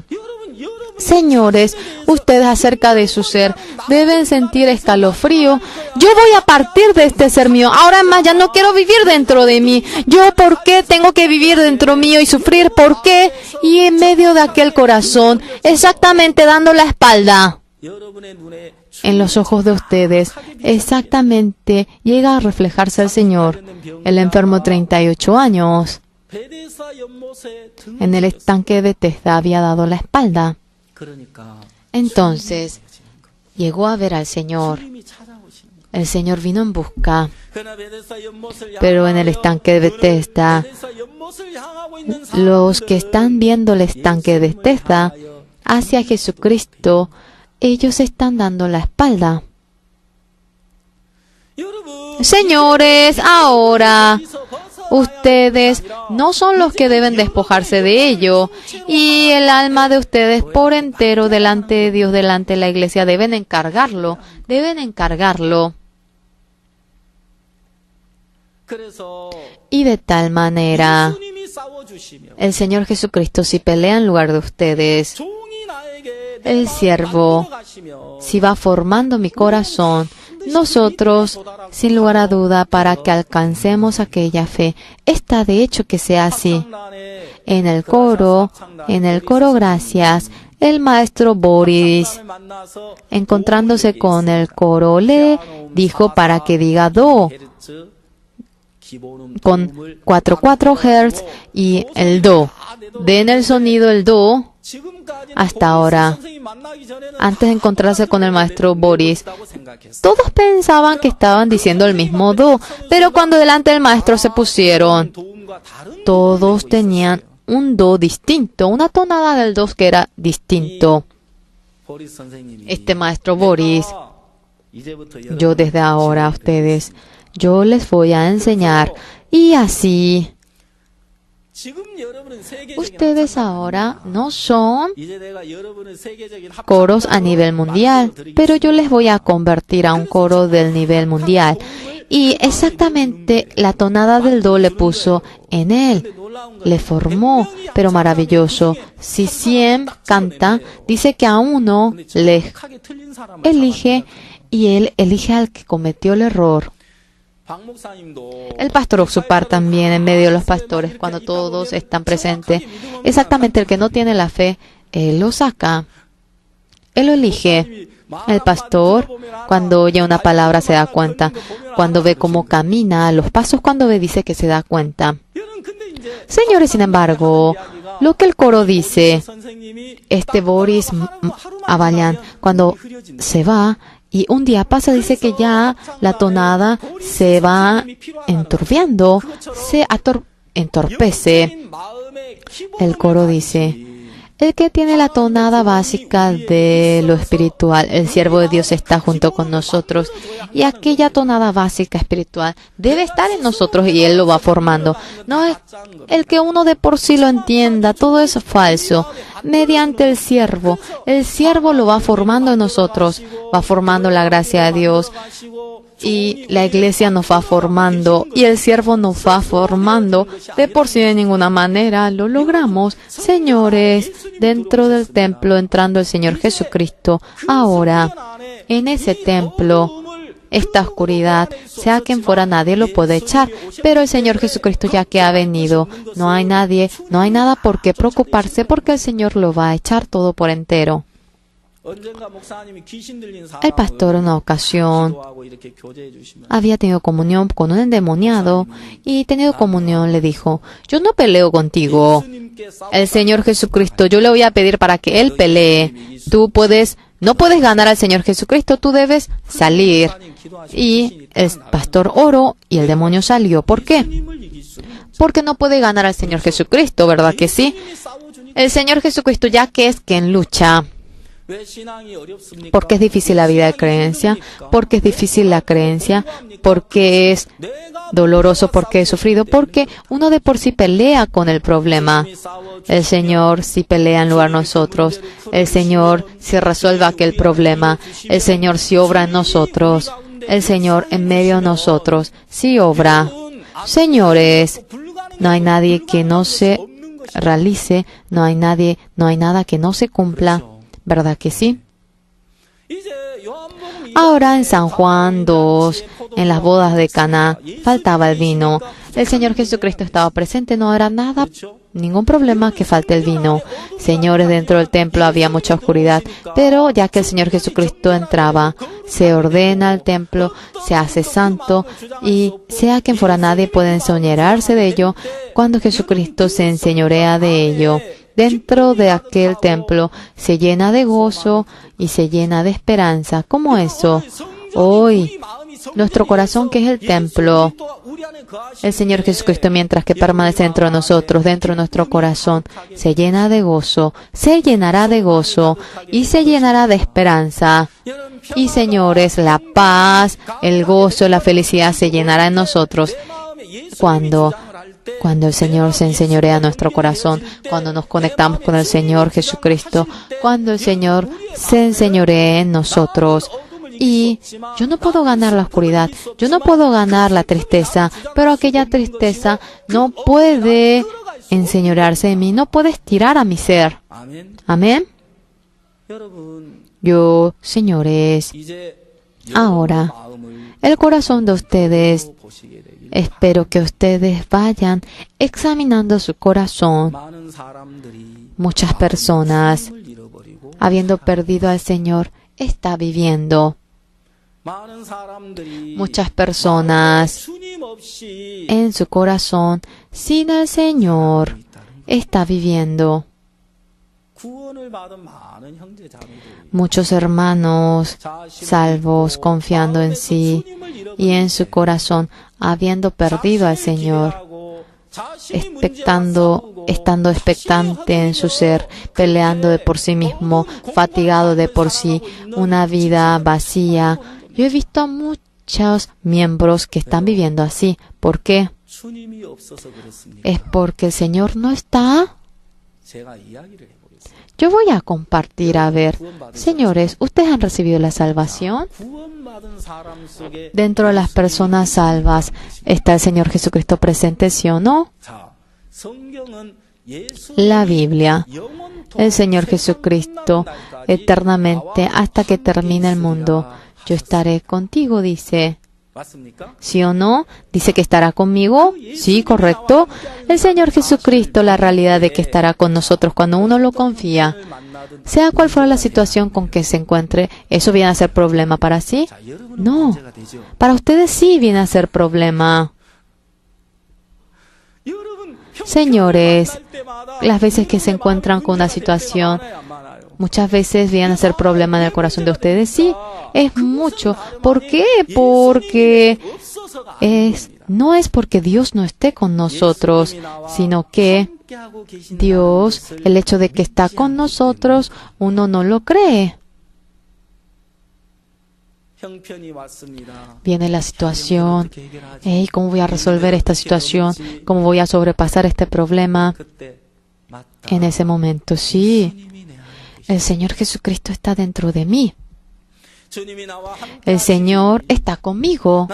Señores, ustedes acerca de su ser deben sentir escalofrío. Yo voy a partir de este ser mío. Ahora más ya no quiero vivir dentro de mí. Yo, ¿por qué tengo que vivir dentro mío y sufrir? ¿Por qué? Y en medio de aquel corazón, exactamente dando la espalda, en los ojos de ustedes, exactamente llega a reflejarse el Señor, el enfermo 38 años. En el estanque de Bethesda había dado la espalda. Entonces, llegó a ver al Señor. 주님이 찾아오시는 거예요. El Señor vino en busca. 그러나 베데스다 연못을 Pero en el 향하여 estanque de Bethesda, 베데스다 연못을 향하고 있는 los que 사람들은 están viendo el estanque de Bethesda hacia Jesucristo, ellos están dando la espalda. 여러분, Señores, ahora 여기서 벗어나야 ustedes no son los que deben despojarse de ello, y el alma de ustedes por entero delante de Dios, delante de la iglesia, deben encargarlo. 그래서 Y de tal manera, 예수님이 싸워주시며 el Señor Jesucristo, si pelea en lugar de ustedes, 종이 나에게 el 내 siervo, 마음을 가시며 si va formando mi corazón, nosotros, sin lugar a duda, para que alcancemos aquella fe, está de hecho que sea así. 창단에 En el coro, gracias, el maestro Boris, 만나서 encontrándose con el coro, le dijo para que diga do, 헤르츠 기본음 con 도움을 4/4 Hz y el do. Den el sonido el do. 지금까지는 Hasta ahora, 선생님 만나기 전에는 antes de encontrarse con el maestro Boris, 다고 생각했어. todos pensaban que estaban diciendo el mismo do, pero cuando delante del maestro se pusieron, 도움과 다른 todos tenían un do distinto, una tonada del do que era distinto. 보리스 선생님이 Este maestro Boris, 이제부터 yo desde ahora a ustedes, yo les voy a enseñar, y así 지금 여러분은 세계적인 ustedes ahora no son 이제 내가 여러분의 세계적인 coros a nivel mundial, pero yo les voy a convertir a un coro del nivel mundial. Y exactamente la tonada del do le puso en él, le formó, pero maravilloso. Si 100 canta, dice que a uno le 하게 틀린 사람을 elige y él elige al que cometió el error. 박 목사님도 El pastor Oxupar también, en medio de los pastores, cuando todos están presentes, exactamente el que no tiene la fe, él lo saca, él lo elige. El pastor, cuando oye una palabra, se da cuenta. Cuando ve cómo camina, los pasos, cuando ve, dice que se da cuenta. 여러분 근데 이제 Señores, sin embargo, lo que el coro dice, 선생님이 este Boris Avalyan, cuando se va, y un día pasa, dice que ya la tonada se va enturbiando, se entorpece. El coro dice, el que tiene la tonada básica de lo espiritual, el siervo de Dios está junto con nosotros, y aquella tonada básica espiritual debe estar en nosotros y Él lo va formando. No es el que uno de por sí lo entienda, todo es falso. Mediante el siervo lo va formando en nosotros, va formando la gracia de Dios, y la iglesia nos va formando, y el siervo nos va formando. De por sí de ninguna manera lo logramos. Señores, dentro del templo entrando el Señor Jesucristo, ahora, en ese templo, esta oscuridad, sea quien fuera, nadie lo puede echar, pero el Señor Jesucristo ya que ha venido, no hay nada por qué preocuparse, porque el Señor lo va a echar todo por entero. El pastor en una ocasión había tenido comunión con un endemoniado y tenido comunión le dijo, yo no peleo contigo, el Señor Jesucristo, yo le voy a pedir para que Él pelee, no puedes ganar al Señor Jesucristo, tú debes salir. Y el pastor oró y el demonio salió. ¿Por qué? Porque no puede ganar al Señor Jesucristo, ¿verdad que sí? El Señor Jesucristo ya que es quien lucha. ¿Por qué es difícil la vida de creencia? ¿Por qué es difícil la creencia? ¿Por qué es doloroso? ¿Por qué es sufrido? Porque uno de por sí pelea con el problema. El Señor sí pelea en lugar de nosotros. El Señor sí resuelve aquel problema. El Señor sí obra en nosotros. El Señor en medio de nosotros sí obra. Señores, no hay nadie que no se realice, no hay nada que no se cumpla. ¿Verdad que sí? Ahora en San Juan 2, en las bodas de Caná, faltaba el vino. El Señor Jesucristo estaba presente, no era ningún problema que falte el vino. Señores, dentro del templo había mucha oscuridad, pero ya que el Señor Jesucristo entraba, se ordena el templo, se hace santo, y sea quien fuera, nadie puede enseñorearse de ello. Cuando Jesucristo se enseñorea de ello, dentro de aquel templo se llena de gozo y se llena de esperanza. ¿Cómo eso? Hoy, nuestro corazón, que es el templo, el Señor Jesucristo, mientras que permanece dentro de nosotros, dentro de nuestro corazón, se llena de gozo, se llenará de gozo y se llenará de esperanza. Y señores, la paz, el gozo, la felicidad se llenará en nosotros cuando el Señor se enseñorea nuestro corazón, cuando nos conectamos con el Señor Jesucristo, cuando el Señor se enseñoree en nosotros. Y yo no puedo ganar la oscuridad, yo no puedo ganar la tristeza, pero aquella tristeza no puede enseñorearse en mí, no puede estirar a mi ser. Amén. Yo, señores, ahora, el corazón de ustedes, espero que ustedes vayan examinando su corazón. Muchas personas, habiendo perdido al Señor, está viviendo. Muchas personas en su corazón, sin el Señor, está viviendo. Muchos hermanos salvos, confiando en sí y en su corazón, habiendo perdido al Señor, estando expectante en su ser, peleando de por sí mismo, fatigado de por sí, una vida vacía. Yo he visto a muchos miembros que están viviendo así. ¿Por qué? Es porque el Señor no está. Yo voy a compartir, a ver, señores, ¿ustedes han recibido la salvación? Dentro de las personas salvas está el Señor Jesucristo presente, ¿sí o no? La Biblia, el Señor Jesucristo, eternamente, hasta que termine el mundo, yo estaré contigo, dice. ¿Sí o no? ¿Dice que estará conmigo? Sí, correcto. El Señor Jesucristo, la realidad de que estará con nosotros cuando uno lo confía. Sea cual fuera la situación con que se encuentre, ¿eso viene a ser problema para sí? No. Para ustedes sí viene a ser problema. Señores, las veces que se encuentran con una situación, muchas veces vienen a ser problema en el corazón de ustedes. Sí, es mucho. ¿Por qué? Porque no es porque Dios no esté con nosotros, sino que Dios, el hecho de que está con nosotros, uno no lo cree. Viene la situación. Hey, ¿cómo voy a resolver esta situación? ¿Cómo voy a sobrepasar este problema? En ese momento, sí. El Señor Jesucristo está dentro de mí. El Señor está conmigo.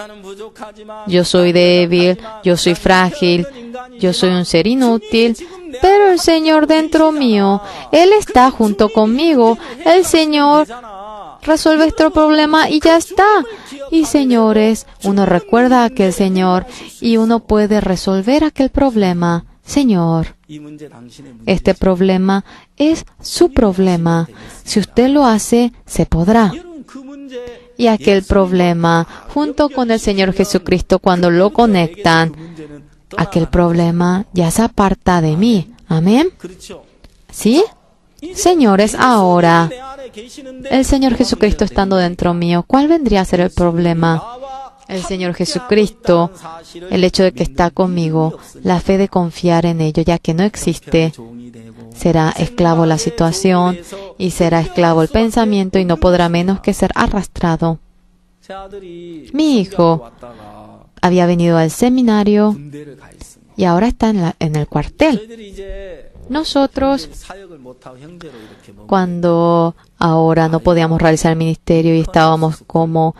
Yo soy débil, yo soy frágil, yo soy un ser inútil, pero el Señor dentro mío, Él está junto conmigo. El Señor resuelve este problema y ya está. Y señores, uno recuerda a aquel Señor y uno puede resolver aquel problema. Señor, este problema es su problema. Si usted lo hace, se podrá. Y aquel problema, junto con el Señor Jesucristo, cuando lo conectan, aquel problema ya se aparta de mí. Amén. ¿Sí? Señores, ahora, el Señor Jesucristo estando dentro mío, ¿cuál vendría a ser el problema? El Señor Jesucristo, el hecho de que está conmigo, la fe de confiar en ello, ya que no existe, será esclavo la situación y será esclavo el pensamiento y no podrá menos que ser arrastrado. Mi hijo había venido al seminario y ahora está en el cuartel. Nosotros, cuando ahora no podíamos realizar el ministerio y estábamos como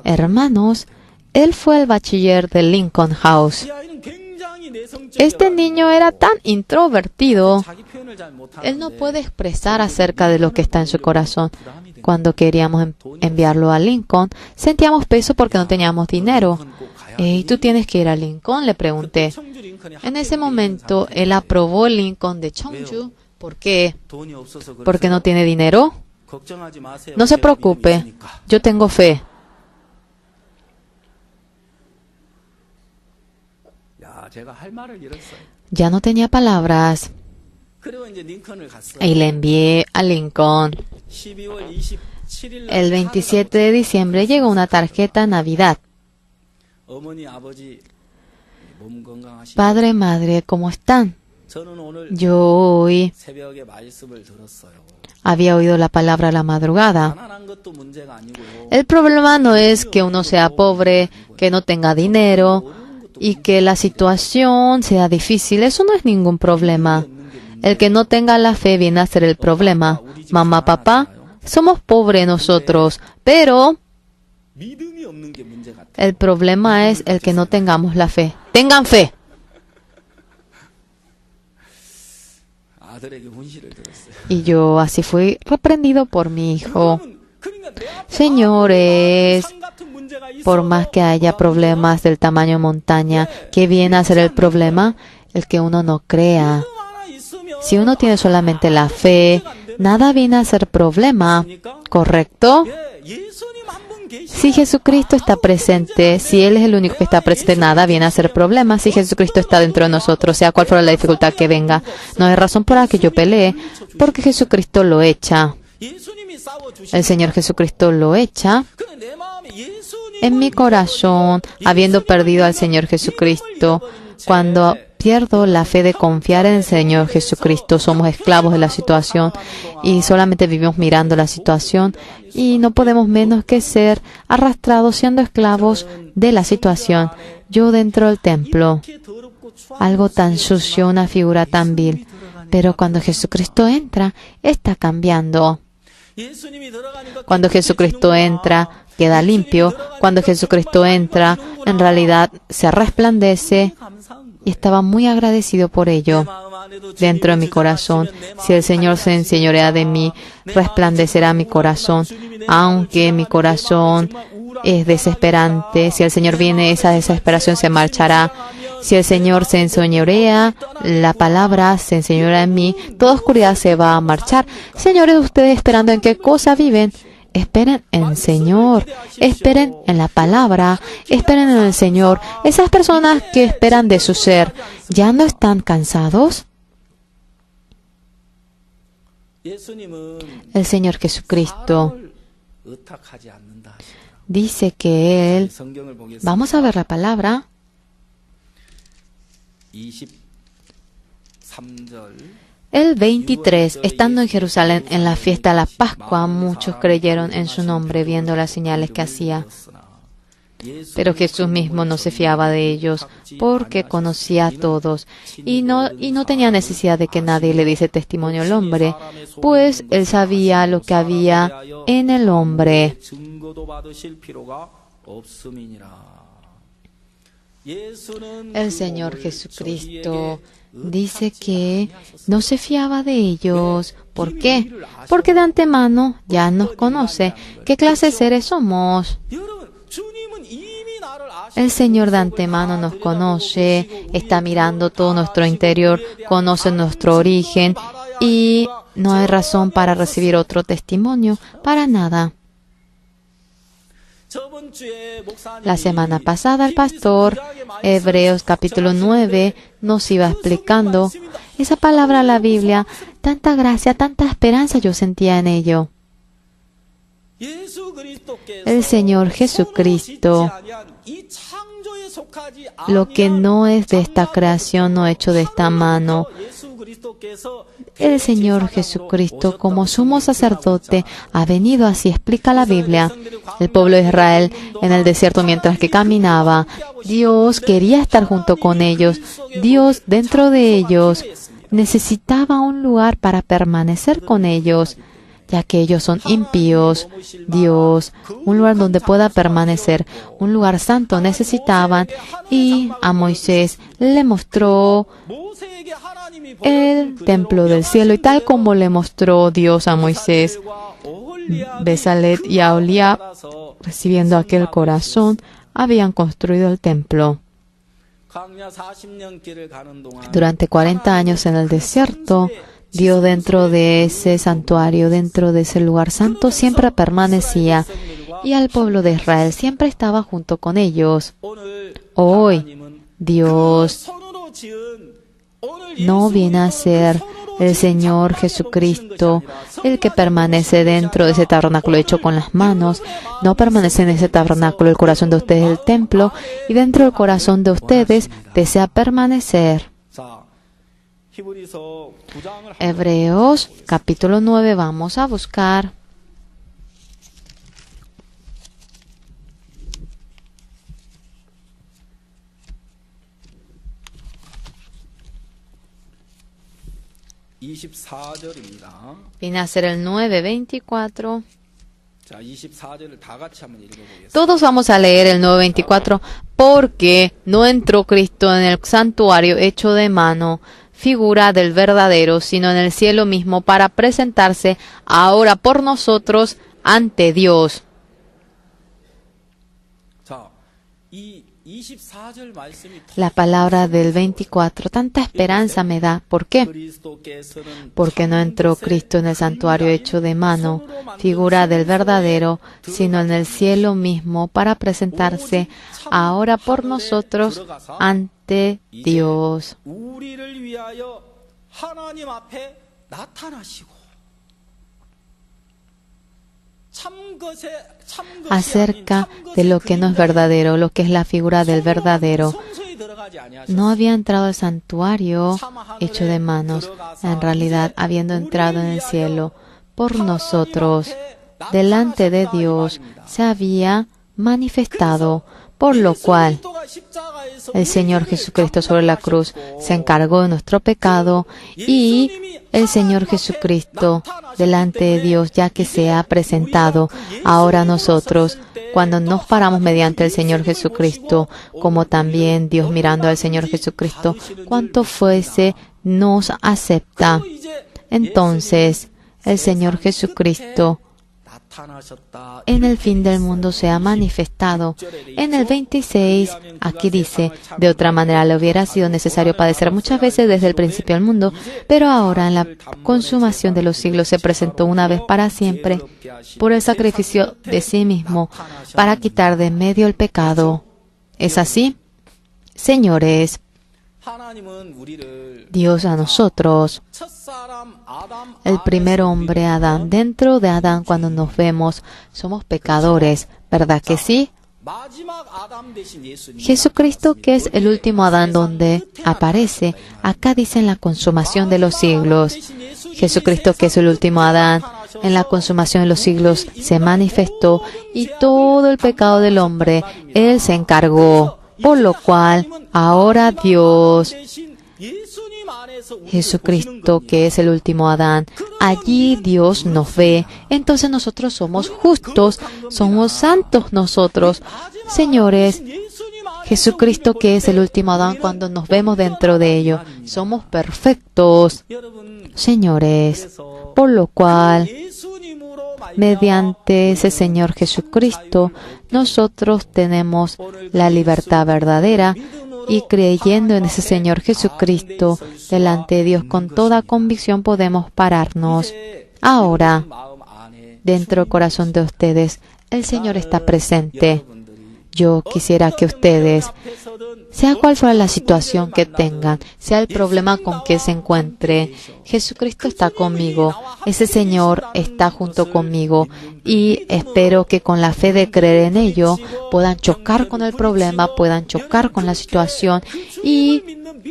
hermanos, él fue el bachiller de Lincoln House. Este niño era tan introvertido. Él no puede expresar acerca de lo que está en su corazón. Cuando queríamos enviarlo a Lincoln, sentíamos peso porque no teníamos dinero. ¿Y tú tienes que ir a Lincoln? Le pregunté. En ese momento, él aprobó el Lincoln de Cheongju. ¿Por qué? ¿Porque no tiene dinero? No se preocupe, yo tengo fe. Ya no tenía palabras. 그리고 이제 링컨을 갔어요. y le envié a Lincoln. 12월 27일 El 27 de diciembre llegó una tarjeta Navidad. 어머니 아버지 몸 건강하시죠? Padre, madre, ¿cómo están? 저는 오늘 Yo hoy 새벽에 말씀을 들었어요. había oído la palabra a la madrugada. 가난한 것도 문제가 아니고요. El problema no es que uno sea pobre, que no tenga dinero y que la situación sea difícil. Eso no es ningún problema. El que no tenga la fe viene a ser el problema. Mamá, papá, somos pobres nosotros, pero 믿음이 없는 게 문제 같아요. el problema es el que no tengamos la fe. ¡Tengan fe! 아들에게 훈시를 들었어요. Y yo así fui reprendido por mi hijo. 그러니까 내 앞에 Señores, 산 같은 문제가 있어. por más que haya problemas del tamaño montaña, ¿qué viene a ser el problema? El que uno no crea. 하나 있으면 Si uno tiene solamente la fe, nada viene a ser problema, ¿correcto? 예, 예수님 한 분 계시. Si Jesucristo está presente, si Él es el único que está presente, nada viene a ser problema. Si Jesucristo está dentro de nosotros, sea cual fuera la dificultad que venga, no hay razón por la que yo pelee, porque Jesucristo lo echa. 예수님이 싸워 주시. El Señor Jesucristo lo echa. 근데 내 마음에 예수님 En mi corazón, habiendo perdido al Señor Jesucristo, cuando pierdo la fe de confiar en el Señor Jesucristo, somos esclavos de la situación y solamente vivimos mirando la situación y no podemos menos que ser arrastrados siendo esclavos de la situación. Yo dentro del templo, algo tan sucio, una figura tan vil, pero cuando Jesucristo entra, está cambiando. 예수님이 들어가니까 Cuando Jesucristo entra, queda limpio. Cuando Jesucristo entra, en realidad se resplandece y estaba muy agradecido por ello. Dentro de mi corazón, si el Señor se enseñorea de mí, resplandecerá mi corazón. Aunque mi corazón es desesperante, si el Señor viene, esa desesperación se marchará. Si el Señor se enseñorea, la palabra se enseñorea en mí, toda oscuridad se va a marchar. Señores, ustedes esperando en qué cosa viven. Esperen en el Señor, esperen en la palabra, esperen en el Señor. Esas personas que esperan de su ser, ¿ya no están cansados? El Señor Jesucristo 의탁하지 않는다. dice que Él, 성경을 보겠습니다. vamos a ver la palabra, 23절 el 23, estando en Jerusalén en la fiesta de la Pascua, muchos creyeron en su nombre viendo las señales que hacía. Pero Jesús mismo no se fiaba de ellos porque conocía a todos y no tenía necesidad de que nadie le diese testimonio al hombre, pues Él sabía lo que había en el hombre. 증거도 받으실 필요가 없음이니라. El Señor Jesucristo dice que no se fiaba de ellos. ¿Por qué? Porque de antemano ya nos conoce. ¿Qué clase de seres somos? El Señor de antemano nos conoce, está mirando todo nuestro interior, conoce nuestro origen y no hay razón para recibir otro testimonio, para nada. La semana pasada el pastor, Hebreos capítulo 9, nos iba explicando esa palabra de la Biblia, tanta gracia, tanta esperanza yo sentía en ello. El Señor Jesucristo, lo que no es de esta creación, no hecho de esta mano, el Señor Jesucristo como sumo sacerdote ha venido, así explica la Biblia. El pueblo de Israel en el desierto mientras que caminaba, Dios quería estar junto con ellos. Dios dentro de ellos necesitaba un lugar para permanecer con ellos, ya que ellos son impíos. Dios, un lugar donde pueda permanecer, un lugar santo necesitaban, y a Moisés le mostró el templo del cielo, y tal como le mostró Dios a Moisés, Besalet y Aholiab, recibiendo aquel corazón, habían construido el templo. Durante 40 años en el desierto, Dios dentro de ese santuario, dentro de ese lugar santo, siempre permanecía, y al pueblo de Israel siempre estaba junto con ellos. Hoy, Dios no viene a ser el Señor Jesucristo, el que permanece dentro de ese tabernáculo hecho con las manos, no permanece en ese tabernáculo el corazón de ustedes, el templo, y dentro del corazón de ustedes desea permanecer. 자, 히브리서 9장을 Hebreos capítulo 9 vamos a buscar. Viene a ser el 9:24. 자, 24절을 다 같이 한번 읽어보겠습니다. Todos vamos a leer el 9:24. Porque no entró Cristo en el santuario hecho de mano, figura del verdadero, sino en el cielo mismo, para presentarse ahora por nosotros ante Dios. 자, 이 24절 말씀이 La palabra del 24, tanta esperanza me da. ¿Por qué? 그리스도께서는 Porque no entró Cristo en el santuario hecho de mano, figura del verdadero, sino en el cielo mismo, para presentarse ahora por nosotros ante Dios. 우리를 위하여 하나님 앞에 나타나시고 Acerca de lo que no es verdadero, lo que es la figura del verdadero. No había entrado al santuario hecho de manos, en realidad habiendo entrado en el cielo por nosotros, delante de Dios, se había manifestado, por lo cual el Señor Jesucristo sobre la cruz se encargó de nuestro pecado y el Señor Jesucristo delante de Dios, ya que se ha presentado ahora nosotros, cuando nos paramos mediante el Señor Jesucristo, como también Dios mirando al Señor Jesucristo, cuanto fuese, nos acepta. Entonces, el Señor Jesucristo en el fin del mundo se ha manifestado. En el 26, aquí dice, de otra manera le hubiera sido necesario padecer muchas veces desde el principio del mundo, pero ahora en la consumación de los siglos se presentó una vez para siempre por el sacrificio de sí mismo para quitar de en medio el pecado. ¿Es así? Señores, Dios a nosotros, el primer hombre Adán, dentro de Adán cuando nos vemos somos pecadores, ¿verdad que sí? Jesucristo, que es el último Adán donde aparece, acá dice en la consumación de los siglos. Jesucristo, que es el último Adán, en la consumación de los siglos se manifestó y todo el pecado del hombre Él se encargó. Por lo cual, ahora Dios, Jesucristo, que es el último Adán, allí Dios nos ve. Entonces nosotros somos justos, somos santos nosotros. Señores, Jesucristo, que es el último Adán, cuando nos vemos dentro de ello, somos perfectos. Señores, por lo cual, mediante ese Señor Jesucristo, nosotros tenemos la libertad verdadera y creyendo en ese Señor Jesucristo, delante de Dios con toda convicción podemos pararnos. Ahora, dentro del corazón de ustedes, el Señor está presente. Yo quisiera que ustedes, sea cual fuera la situación que tengan, sea el problema con que se encuentre, Jesucristo está conmigo, ese Señor está junto conmigo y espero que con la fe de creer en ello puedan chocar con el problema, puedan chocar con la situación y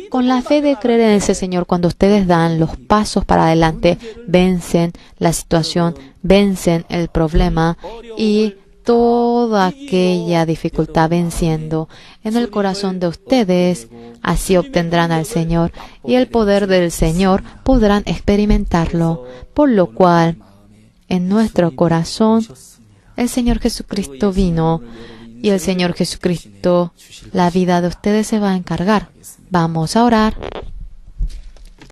con la fe de creer en ese Señor, cuando ustedes dan los pasos para adelante, vencen la situación, vencen el problema y toda aquella dificultad venciendo en el corazón de ustedes, así obtendrán al Señor y el poder del Señor podrán experimentarlo, por lo cual en nuestro corazón el Señor Jesucristo vino y el Señor Jesucristo la vida de ustedes se va a encargar. Vamos a orar.